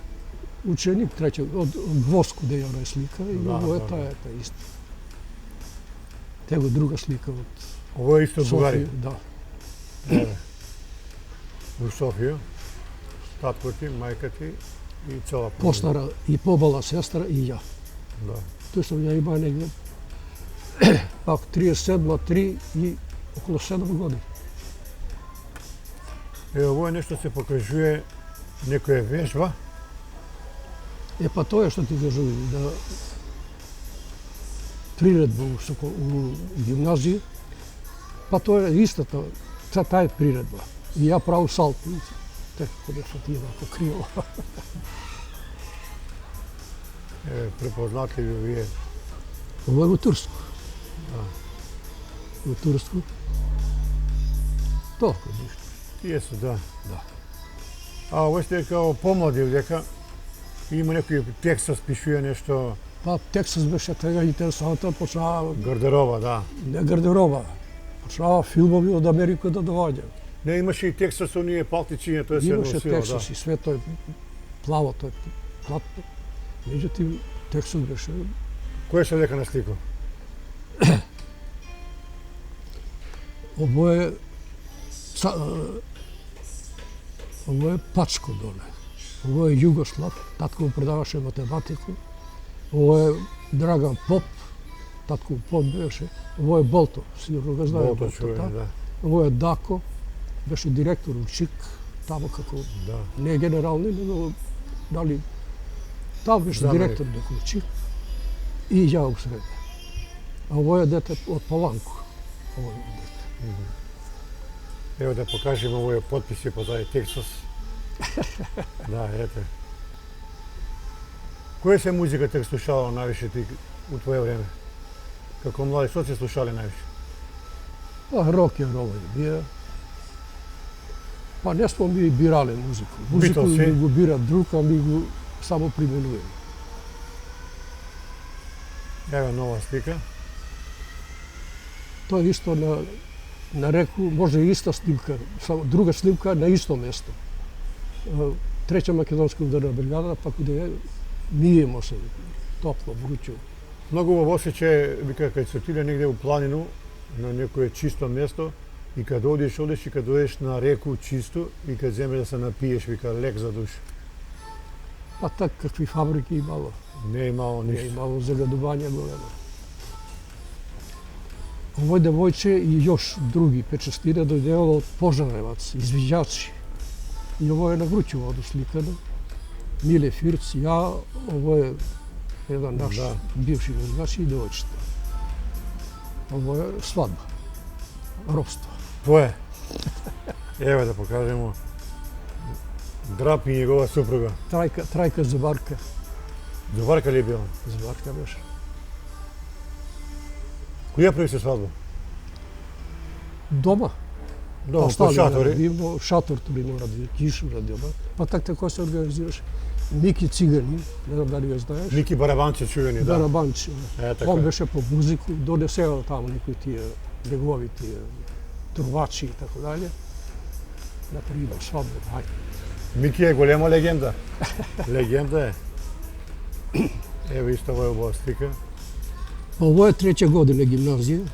Ученик треќе од Гвозко де ја слика и Да, овој да, таа е таа исто. Него друга слика од Овој е исто од Бугарија. Софија, да. Еве. У Софија. Татко ти, мајка ти и цела породица. Постара и побала сестра и ја. Да. Тој сум ја имаа негде пак 37, 3 и околу 7 години. Овој нешто се покажува некоја вежба. Па тоа е што ти кажувам, да приредба у гимназија, па тоа е истата, таа е приредба. И ја правам салто, така кога што ти еднako криво. Препознатливи вие. Ова е во Турско. Да. Во Турско. Толку ништо. Тие се, да. Да. А овој сте као помлади дека има некој текст се спишува нешто Па Тексас беше тега интересантно, почнаа гардероба, да. не гардероба, почнаа филмови од Америка да доаѓаат. Не имаше и текст со оние палтичиња, тоа се Имаше носило, Тексас и све тој плаво, тој платно. Меѓутоа, Тексас беше да. Кој се дека на слика? Ово е ово е Пачко доле. Ово е Југослав, татко му предаваше математику. Ово е Драган Поп, татко Поп беше. Ово е Болто, сигурно го знае Болто Болто, чуе, да. Ово е Дако, беше директор у ЧИК, тамо како Да. не генерални, него дали тамо беше Заменик. директор дека ЧИК и ја у среде. А ово е дете од Паланко. Ово е дете. Ево да покажеме овој потписи позади Тексас. Да, ете. Која се музика те слушала највише ти у твое време? Како млади, што се слушале највише? Па рок и рол е бија. Па не смо ми бирале музику. Музику Битлси? ми го бира друг, а ми го само применуваме. Еве нова слика. Тоа е исто на реку, може и иста снимка, само друга снимка на исто место. Треќа македонска ударна бригада, па куде миемо се, топло, вручо. Многу во осеќај, вика, кај се отиде негде у планину, на некое чисто место, и кај одиш и кај дојдеш на реку чисто, и кај земеш да се напиеш, вика, лек за душа. Па така какви фабрики имало. Не е имало Не ништо. имало загадување големо. Овој девојче и још други печестире дојдевало од Пожаревац, извиđачи. И ово е на Вручево досликано. Миле Фирц, ја, ово е еден наш Да. бивши војач и девојчета. Ово е свадба. Робство. Твое. Еве да покажемо. Драп и негова супруга. Трајка Зебарка. Зоварка ли е била? Зебарка беше. Која прави се свадба? Дома. Дома, по Остали шатори. Дивно, шатор тури му ради, кишу ради дома. Па така се организираше. Мики Цигани, не знам дали го знаеш. Ники Барабанци чуени, да. Барабанчи. Е, така. Он беше по музику, донесео таму некои тие негови тие трувачи и така дале. На пример, свадба, ајде. Мики е голема легенда. Легенда е. Еве исто ова е убава слика. Ово е треќа година гимназија.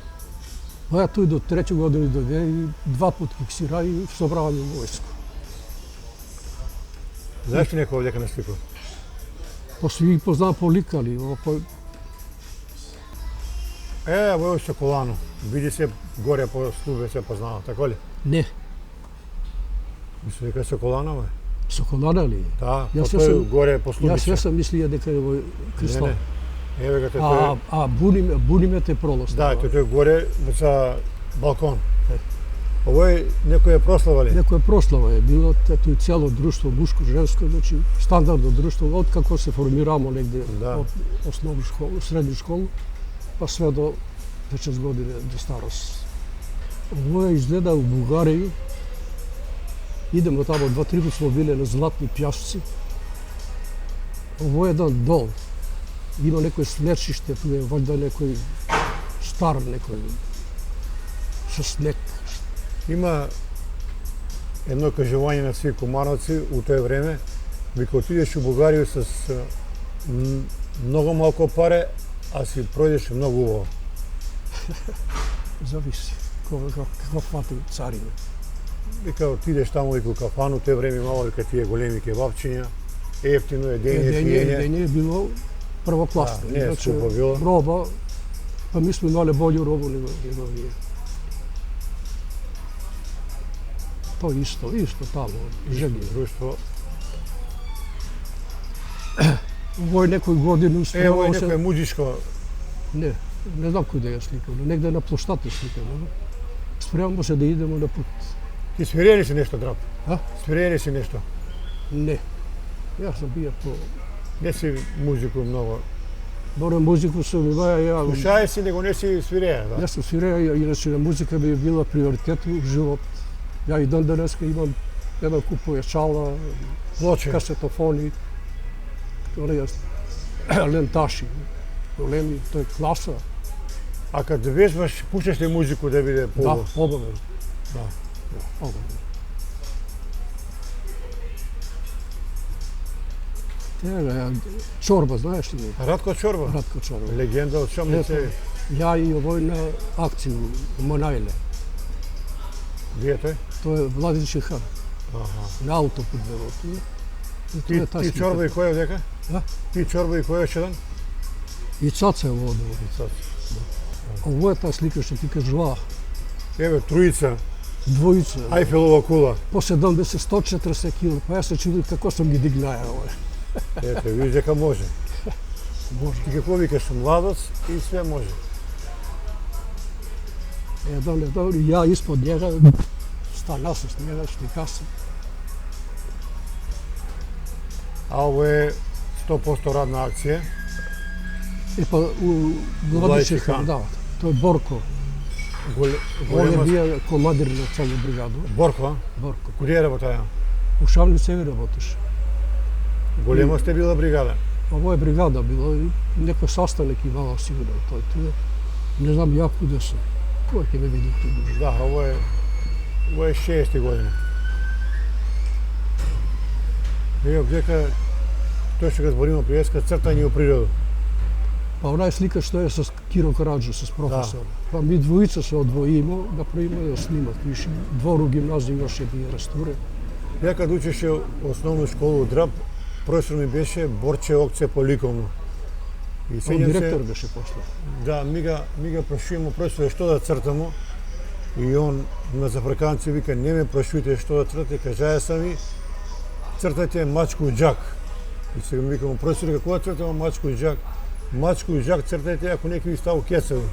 Па ја тој до треќа година дојде и два пат фиксира и собраваме војско. Знаеш ли некој овде на слика? После ги познав по ликали, Во е Соколано. Види се горе по слубе се познава, така ли? не, Мислам дека е Соколано, бе. Соколана ли? Да, Јас по се тој сум- горе по Јас слубице. не сам мислија дека е во Кристал. Не, не. Еве го тој. Буниме те пролаз. Да, тој горе за балкон. Е. Ово е некоја прослава ли? Некоја прослава е било, тој цело друштво, мушко, женско, значи стандардно друштво, од како се формирамо негде Да. од основна школа, средна школа, па све до 5 години до старост. Ово е изгледа у Бугарија, Идемо тамо, 2-3 пат смо биле на Златни пјасци. Ово е еден дол. Има некој снежиште, тука е ваljda некој стар некој со снег. Има едно кажување на сви кумановци у тоа време, вика отидеш у Бугарија с многу малку паре, а си пројдеш многу убаво. Зависи какво фати царина. Вика отидеш таму и у кафану, тоа време имало вика тие големи кебапчиња, ефтино едење, пиење. Едење е било првокласно. Не е скупо било. Роба, па ми сме имале бољу робу него вие. То исто тамо, жеги. Друштво. Овој некој годину Ево е спрема некој муџишко. Не знам кој да ја сликам, негде на площата сликам. Спремамо се да идемо на пут. Ти свирени си нешто, Драп? А? Свирени си нешто? Не. Јас сум бија по... Не си музику многу. Добро музику сум има, ја... Слушај си, него не си свиреја, да? Јас сум свиреја, иначе музика ми е била приоритет у живот. Ја и ден денеска имам еден куп појачала, Плоче. касетофони, оние ленташи, големи, тој класа. А кад вежбаш, пушаш ли музику да биде Да, поубав? обавезно. Да. Обавезно. Тега, Чорба, знаеш ли? Радко Чорба? Радко Чорба. Легенда од Шомнице. Ја и овој на акција у Манајле. Вие тој? Тоа е Владин Шихан. Аха. На аутопут бело. Ти Чорба и кој одека? Да? Ти Чорба и кој още еден? И Цаца е водил. Ово е таа слика што ти кажува. Еве, тројца, Двојца. Ајфелова кула. По 70-140 кг. Па јас се чудив како сум ги дигнаја. Ете, видиш дека може. Боже. Ти какво викаш, младост и све може. Еден, ја испод njega, стана с njega, слика се. А ово е 100% радна акција. И па у Владин Шихан, да. Тој Борко. Он е Голема... бија командир на цела бригаду. Борко, а? Борко. Куди е работаја? У Шамнице ви работеше. Голема сте била бригада. Ово е бригада било и некој sastanak имало сигурно тој туе. Не знам ја куде сум. Кој ќе ме види тука? Да, ово е 60 година. Ево, дека тој што го збориме пријеска цртање у природа. Па онај слика што е со Киро Караджо, с професор. Па ми двојица се одвоимо, направиме да снимат виши. Двору гимназија имаше бија растуре. Ја кад учеше основна школа у Драп, професор ми беше Борче Окце по ликовно. И Он сеќам директор беше после. Да, ми ga прашуваме професоре што да цртамо. И он на запреканци вика, не ме прашујте што да цртате, кажаја сам ви, цртате мачку и джак. И сега ми викам, професоре, како да цртамо мачку и джак? Мачку и джак цртате ако некој ви ставу кецеви.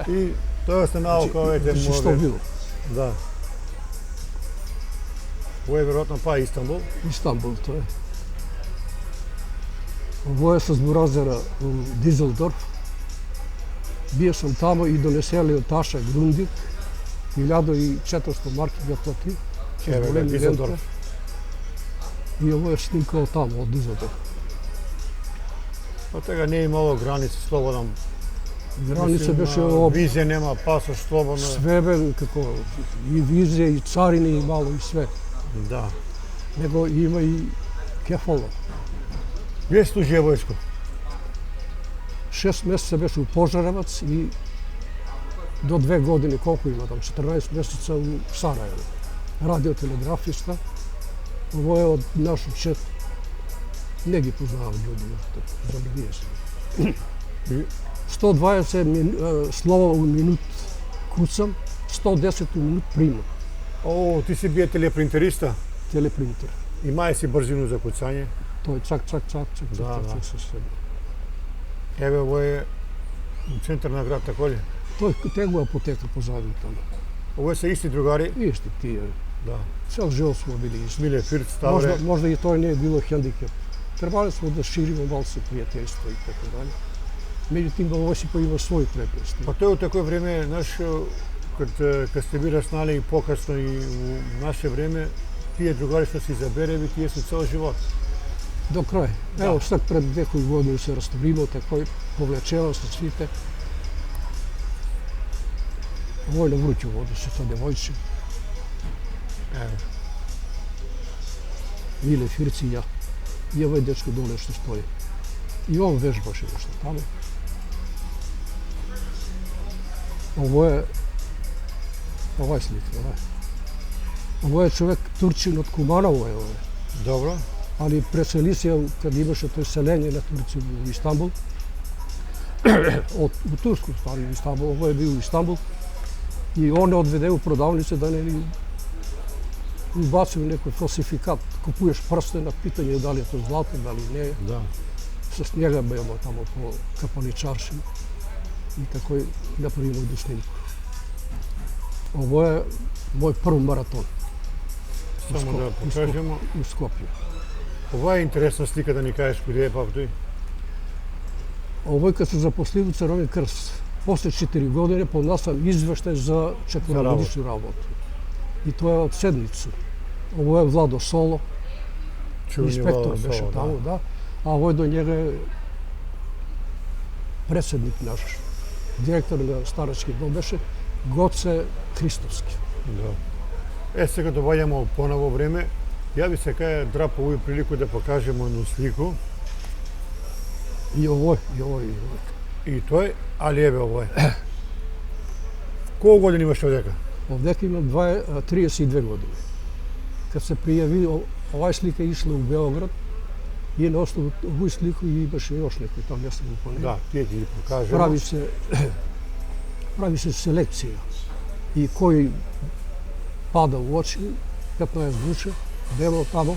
И тоа сте наука, овете Значи, што било? Да. Ово е веројатно па Истанбул. Истанбул, тоа е. Ово е со зборазера у Дизелдорф. Бија сум тамо и донесели од Таша Грундик. 1400 марки ја плати. Еве га, Дизелдорф. И ово е снимка од тамо, од Дизелдорф. Од тега не е имало граници, слободен. Граница Мислим, беше визија нема, пасош слободно. све бе како и визија и царини имало и све. Да. Него има и кефала. Вие служија војско? 6 месеца беше у Пожаревац и до 2 години, колку има там, 14 месеца у Сарајево. Радиотелеграфиста. Ово е од наш учет. Не ги познавам луѓе, забавија се. 120 слова у минут куцам, 110 у минут примам. О, ти си бие телепринтериста? Телепринтер. Имај си брзину за куцање? Тој цак, цак, цак, цак, Да, цак, да. цак, со себе. Еве, ово е у центар на град, тако ли? Тој тегува апотека позади таму. Ово се исти другари? Исти тие. Да. Цел живот сме били исти. Смиле Фирц, Ставре. Можда и тој не е било хендикеп. Требале сме да шириме малце пријателство и така дали. Меѓутоа, ово си па има своји препрести. Па тој у такој време, знаеш, kad ste bili rasnali i pokasno i u naše vreme, tije drugari što si забереви, тие su цел живот. До крај. Ево, sad пред некои години се разтворило, такој повлечено со свите. Војно вручу воду се со девојче. Evo. Иле Фирција. И овој дечко доле што стои. И он вежбаше нешто тамо. Ова е слика, ова е. Ова е човек турчин од Куманово е ова. Dobro. Ali preseli se kad имаше тој селење на турци во Истанбул. У Турску стvari, Истанбул, ово е бил Истанбул. И он не одведе у продавница да не ни убаци некој фалсификат. Купуеш прстен, питање дали е тоа злато, дали не. Da. С njega бејамо тамо по капаничарши и такој направимо до снимку. Ово е мој прв маратон. Само да покажемо. У Скопје. Ова е интересна слика да ни кажеш каде е пап тој. Овој кога се запослив у Црвен крст, после 4 години поднасам извештај за 4-годишна работа. И тоа е од седмица. Ово е Владо Соло, инспектор беше таму, да. А овој до njega е председник наш, директор на Старачки дом беше Гоце Христовски. Да. Сега доаѓамо поново време. Ја би се кај драпа овој прилику да покажемо едну слику. И овој, и овој, и овој. И тој, али еве овој. Колку години имаш овдека? Овдека имам 32 години. Кад се пријави, овај слика ишла у Београд и на основу овој слику имаше још некој, там не сум го понел. Да, тие ќе ги покажемо. Прави се селекција. И кој пада у очи, 15 души, бело тамо,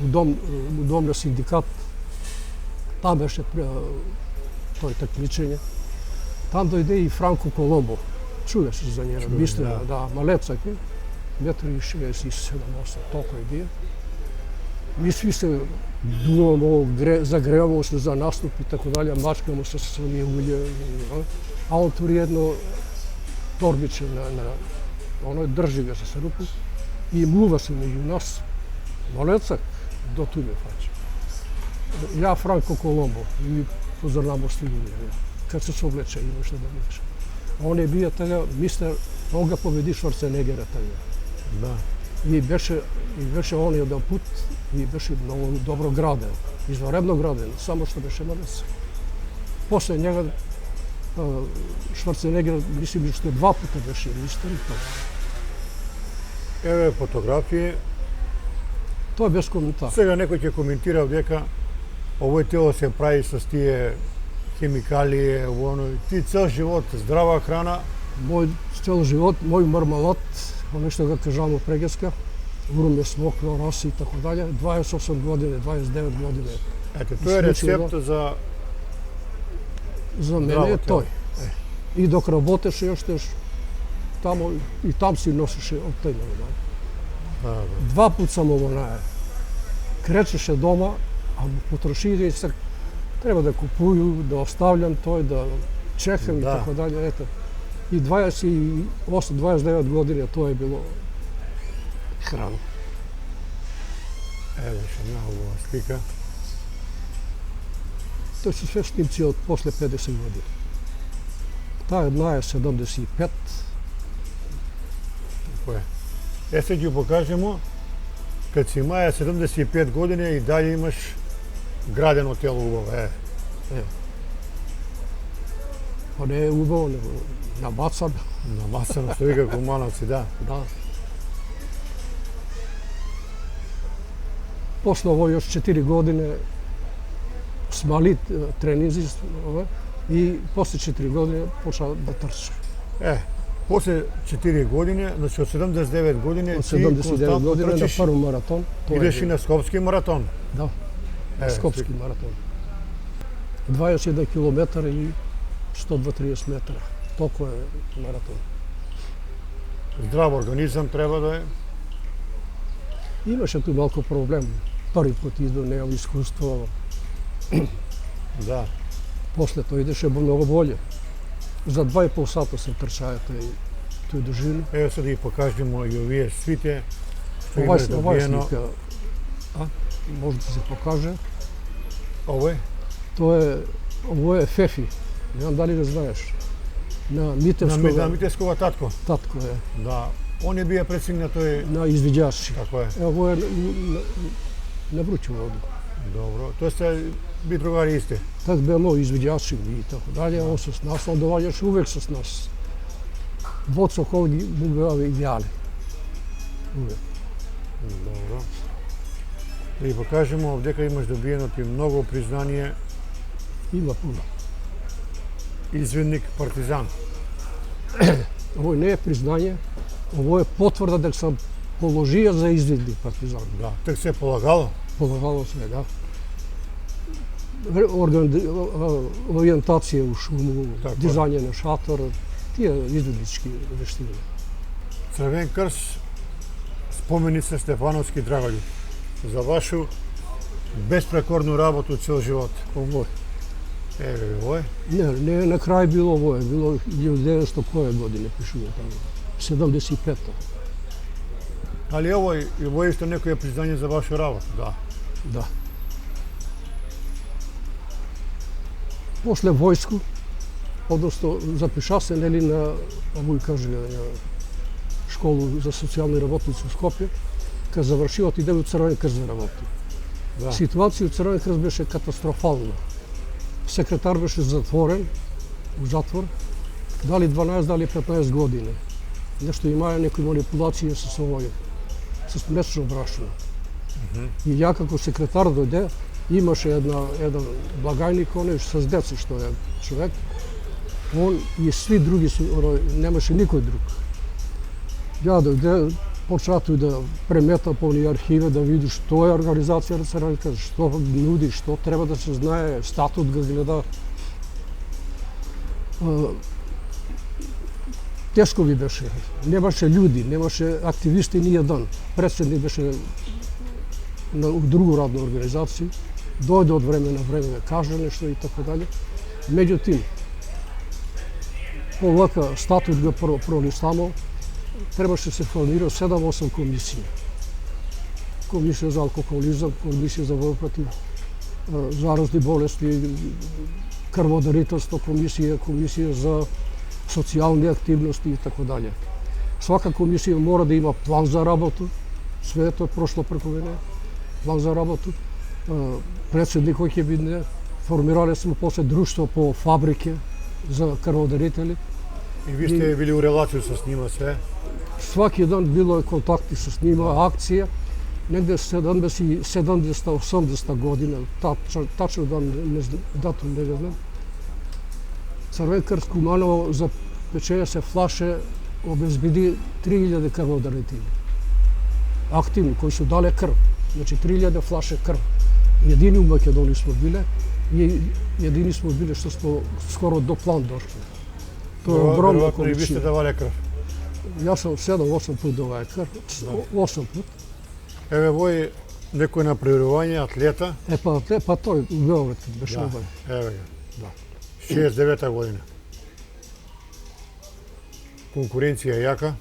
у дом на синдикат. Там беше тој такмичење. Там дојде и Франко Коломбо. Чуваше за njega, бистина, да, малецак е, 1,67-8, толку е бие. И сви се думамо, загревамо се за наступ и тако дале, мачкамо се со оние улје. А он тури едно торбиче на оној, држи го со рупу и мува се меѓу нас. Малецак, до туј ме фаќа. Ја Франко Коломбо, и ми позорнамо стигуваме. Kad se совлече, има што да викаш. Он е бија тага мистер, он ga победи Шварценегера тага. Да. И беше он еден пут и беше многу добро граден, изваредно граден, само што беше малец. После njega Шварценегер, мислим што 2 пута беше мистер и тоа. Еве фотографии. Тоа е без коментар. Сега некој ќе коментира дека овој тело се прави со тие хемикалии, ти цел живот, здрава храна. Мој цел живот, мој мармалат, оно што го кажамо прегеска, уруме смоква, роси и тако дале, 28 години, 29 години. Ете, тој е рецепт за мене е тој. И док работеше уште тамо и там си носеше од тој нормално. 2 пат сам овонае. Кречеше дома, а потрошије се треба да купуju, да оставljam тој, да чекам и тако дале, ето. И 28-29 години тоа е било храна. Еве ше една убава слика. Тоа се све снимци од после 50 години. Таа една е 75. Тако е. Сега ќе покажемо, кад си имаја 75 години и дале имаш градено тело убаво, Па не е убаво, него набацано. Намасано, што вика кумановци, да. Да. После ово још 4 години смали тренинзи и после 4 години почна да трча. После 4 години, значи од 79 години, од 79 години на прв маратон. Идеш и на Скопски маратон. Да, Скопски маратон. 21 километра и 130 метра. Толку е маратон. Здрав организам треба да е. Имаше ту малку проблем. Први пат идо, немам искуство. Да. После тоа идеше многу боле. За 2,5 сата се трчае тој дужина. Ево сега да ги покажемо и овие свите што Ова има е добиено. слика, може да се покаже. Овој? Ово е Фефи. Не знам дали го знаеш. На На Митевскова татко. татко е, Да. Он е бија председник на тој. на извидјачи. Така е. Ово е на Вручево. Добро. Тоа сте би другари исти. Так беа извидјачи и така дале. Он с нас, он доаѓаше увек с нас. Воцо кол ги беа идеали. Увек. Добро. Да ги покажемо овдека имаш добиено ти многу признание. Има пуно. Извидник партизан. Ово не е признање, ово е потврда дека сам положија за извидник партизан. Да. Тек се полагало. Полагало се, да. Ориентација у шуму, Така. дизање на шатор, тие извиднички вештини. Црвен крст, споменица Стефановски Драгалју. За вашу безпрекорну работу цел живот. Ово Еве овој. не на крај било ово, било 1900 која година пишува таму. 75-та. Али овој исто некој признање за вашу работа, да. Да. После војско, одnosno запиша се нели на, овој каже, на школу за социјални работници у Скопје, кога заврши отиде у Црвен крст да работи. Да. Ситуација у Црвен крст беше катастрофална. Секретар беше затворен, у затвор, дали 12, дали 15 години. Нешто имаја некои манипулации со овој, со месечно брашно. И ја како секретар дојде, имаше еден благајник оној с деца што е човек. Он и сви други немаше никој друг. Ја дојде, почна тој да премета по оние архиви, да види што е организација на Црвен крст, што нуди, што треба да се знае, статут го гледа. Тешко ви беше. Немаше луѓе, немаше активисти ни еден. Председник беше у другу радна организација. Дојде од време на време да каже нешто и така дале. Меѓутоа, полека статут го пролистамо, требаше се формира 7-8 комисии. Комисија за алкохолизам, комисија за борба против заразни болести, крводарителство, комисија за социјални активности и така дале. Свака комисија мора да има план за работа, све тоа прошло преку мене, план за работа. Председник кој ќе биде, формирале сме после друштво по фабрике за крводарители. И ви сте били у релација со нима све? Сваки ден било контакти со нима, акција, негде 70-80 година, тачно датум не го знам. Црвен крст Куманово за печење се флаше обезбеди 3000 крводарители. Активни, кои се дале крв. Значи 3000 флаше крв. Едини у Македонија сме биле и едини сме биле што сме скоро до план дошли. Тоа е огромна количина. И ви сте количина. давале крв. Јас сум 7-8 пат давај крв, 8 пат. Еве овој некој на пребројување атлета. Па тој у Београд беше Да. овој. Еве го. Да. 69-та година. Конкуренција јака.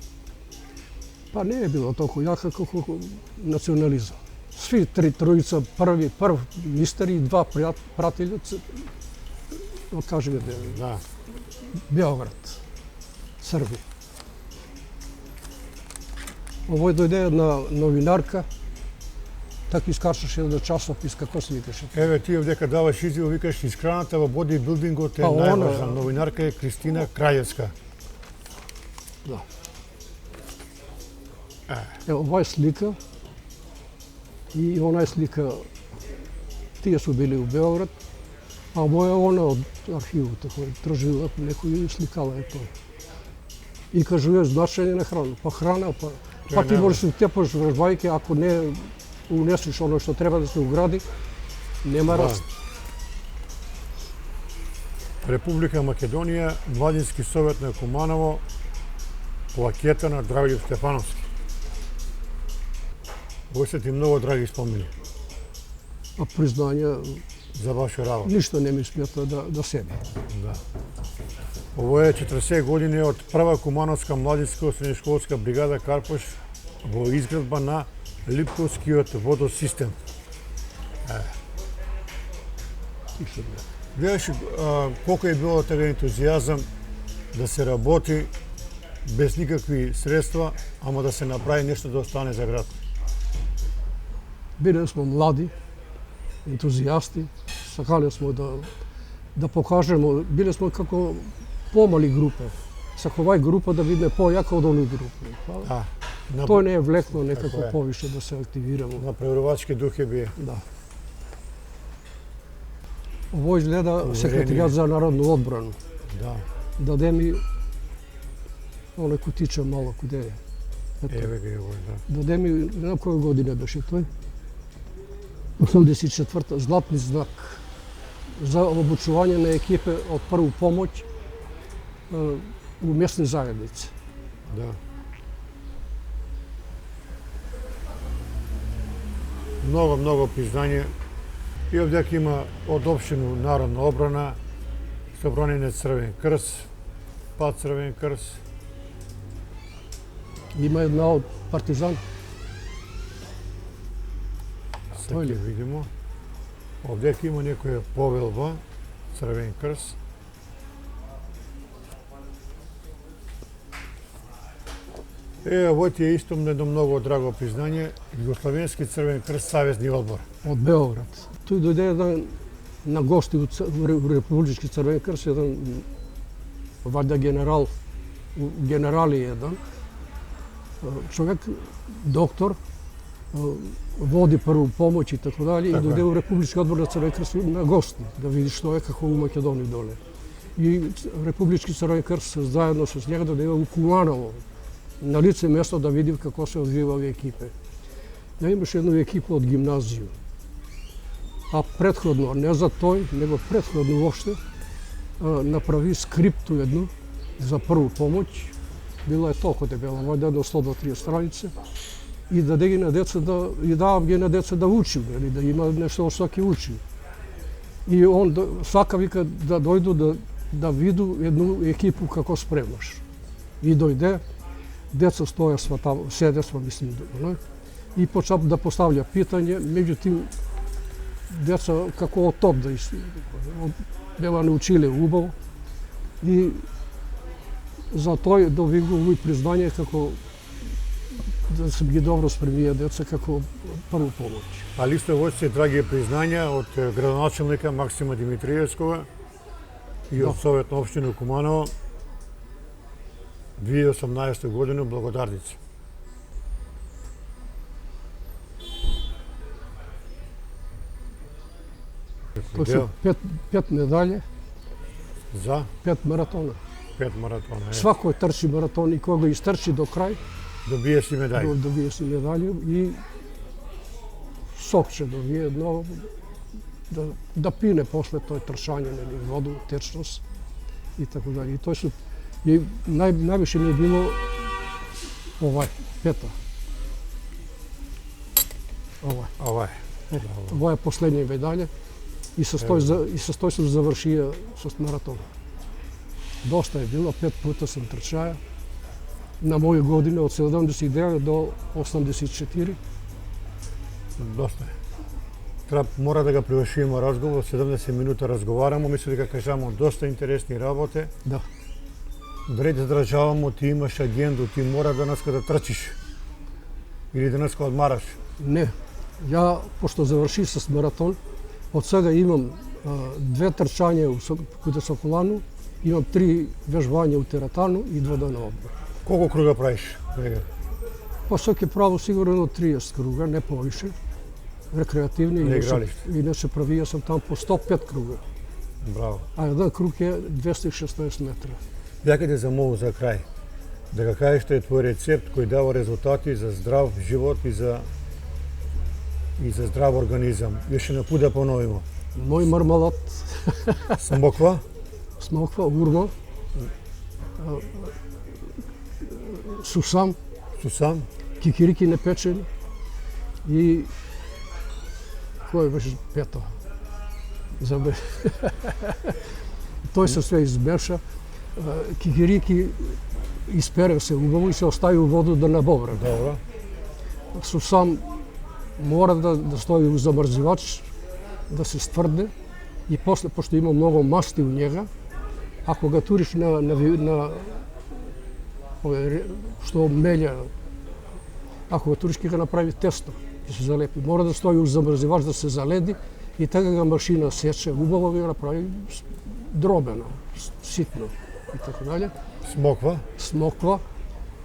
Па не е било толку јака колку национализам. Сви тројица прв мистери и два пратели, кажеме Да. Београд, Србија. Овој дојде една новинарка, така искачаше една часопис, како се викаше. Еве ти овдека даваш изјава, викаш искраната во бодибилдингот е Па, она- најважна. Новинарка е Кристина Крајевска. Да. Ево, ова е слика и она е слика, тие су били у Београд, а ово е она од архивот, кој тражила некој сликала е тоа. И кажува значење на храна. Па храна, па ти можеш да тепаш вржбајке, ако не унесеш оно што треба да се угради, нема раст. Република Македонија, Младински совет на Куманово, плакета на Драгалју Стефановски. Овој се ти многу драги спомени А признање, за ваша работа. ништо не ми смета да себе. Да. Ово е 40 години од прва кумановска младинска среднешколска бригада Карпош во изградба на Липковскиот водосистем. Гледаш колку е било тега ентузијазам да се работи без никакви средства, ама да се направи нешто да остане за град. Биле смо млади, ентузијасти, сакале смо да покажемо, биле смо како помали група. Сакувај група да видиме појака од оние групи. Тој не е влекло некако повише да се активирamo. На преварувачки дух е бие. Да. Ово изгледа секретаријат за народну одбрану. Да. Даде ми оне кутиче мало, куде е? Еве го е, да. Даде ми, не знам која година беше тој, 84-та, златни знак за обучување на екипе од прву помоќ у местни заедници. Да. Много признање. И овде има од општину Народна одбрана, Собранене Црвен крст, Пат Црвен крст. Има една од партизан. Сега ќе видимо. Овде има некоја повелба, Црвен крст. Ово ти е исто едно многу драго признање, Југословенски Црвен крст Савезни одбор. Од Београд. Тој дојде еден на гости у Републички Црвен крст, еден вајда генерали еден, човек, доктор, води прву помоќ и така дали, и дојде у Републички одбор на Црвен крст на гости, да види што е како у Македонија доле. И Републички Црвен крст заедно со него дојде у Куманово, на лице место да види како се одвиваа екипе. Ја имаше една екипа од гимназија. А претходно, не за тој, него претходно воопште, направи скрипту едно за прву помоќ. Била е толку дебела, вајде до 130 страници. И даде ги на деца и давам ги на деца да учи, да има нешто што ќе учи. И он сака вика да дојду да виду едну екипу како спремаш. И дојде, деца стоја таму, седесва, мислим, не? И почна да поставља питање, меѓутоа деца како од топ да беа научиле убаво и за тој добивам овој признање како да се ги добро спремија деца како прву помоќ. А листо во се драги признања од градоначелника Максима Димитриевскога и од Совет на општина Куманово 2018 година благодарници. Тоа се пет медаљи за 5 маратона. 5 маратона. Свакој трчи маратон и кога истрчи до крај, добие си медаљи. Добие си медаљи и сокче добие едно да пине после тој трчање, нели, воду, течност и така дали. И тој се и највише ми е било овај, пета. Ова е последни медаља и со тој се завршија со маратон. Доста е било, 5 пута сум трчаја. На моја година од 79 до 84. Доста е. Мора да го привршиме разговор, 70 минути разговарамо, мислам дека кажамо доста интересни работи. Да. Дали да државамо, ти имаш агенду, ти мора денеска да трчиш или денеска одмараш? Не. Ја, пошто завршив с маратон, од сега имам 2 трчања куде Соколану, имам 3 вежбања у тератану и 2 дена одмор. Колку круга правиш? Па секој право сигурно 30 круга, не повише. Рекреативни. Иначе правија сам там по 105 круга. Браво. А еден круг е 216 метра. Ја ќе те замолам за крај, да го кажеш што е твој рецепт кој дава резултати за здрав живот и за здрав организам. Јас ќе напуда поновимо. Мој мармалат. Смоква? Смоква, урма. Сусам. Кикирики непечени. И кој беше пето? Тој се све измеша. кикирики изпере се убаво и се остави у воду да набовре. Добро. Со сам мора да стои у замрзивач, да се стврде и после, пошто има многу масти у njega, ако ga туриш на што мелја, ако го туриш ќе го направи тесно, ќе се залепи. Мора да стои у замрзивач да се заледи и така ga машина сече, убаво го направи дробено, ситно и така дале. Смоква. Смоква,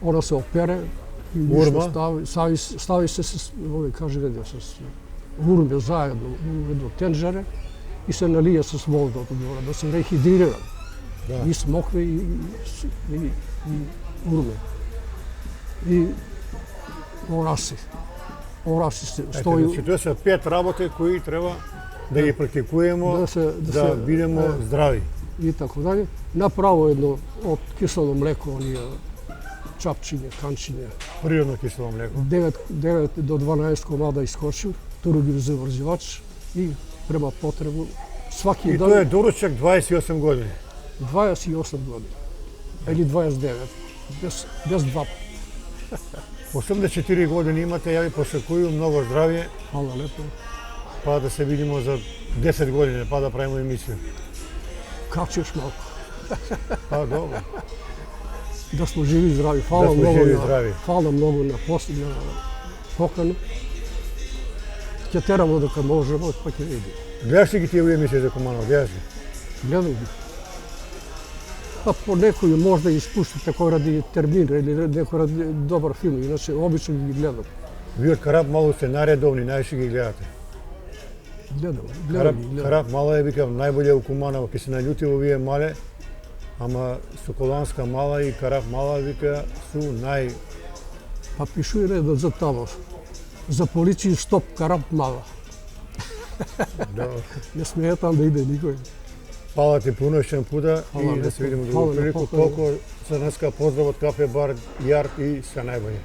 она се опере и Урма. стави се с, каже видео, с урме заедно у едно тенџере и се налија с вода од гора, да се рехидрира. Да. И смокве и урме. И ораси. Ораси се стои. Значи, тоа се 5 работи кои треба да ги практикуваме, да бидеме здрави. И така дале. Направо едно од кисело млеко, оние чапчиња, канчиња. Природно кисело млеко. 9 до 12 комада искочив, туру ги за врзивач и према потребу сваки И дан. тоа е доручак 28 години. 28 години. Или 29. Без два. 84 години имате, ја ви посакувам многу здравје, Хвала лепо. па да се видиме за 10 години, па да правиме емисија. Качиш малко. Па добро. Да сме живи и здрави. Фала Да сме многу живи и на, здрави. фала многу на покану. Ќе терамо дека можеме, па ќе видиме. Гледаш ли ги тие емисија за Куманово? Гледаш ли? Гледам ги. Па по некој може да испуштите кој ради термин или некој ради добар филм, иначе обично ги гледам. Вие од Карап Мало сте најредовни, најше ги гледате. Гледам ги. Карап Мала е, викам, најболje у Куманово, ке се наљутило вие мале, ама Соколанска Мала и Карап Мала, вика, су нај... Па пишуј редот за тамо. За полицији стоп Карап Мала. Добро. Не смее там да иде никој. Фала ти пуно ешен пуда Фала и да се лепо. видиме Фала друга прилику. лепо. Толку за днеска поздрав од Кафе Бар Јард и се најболje.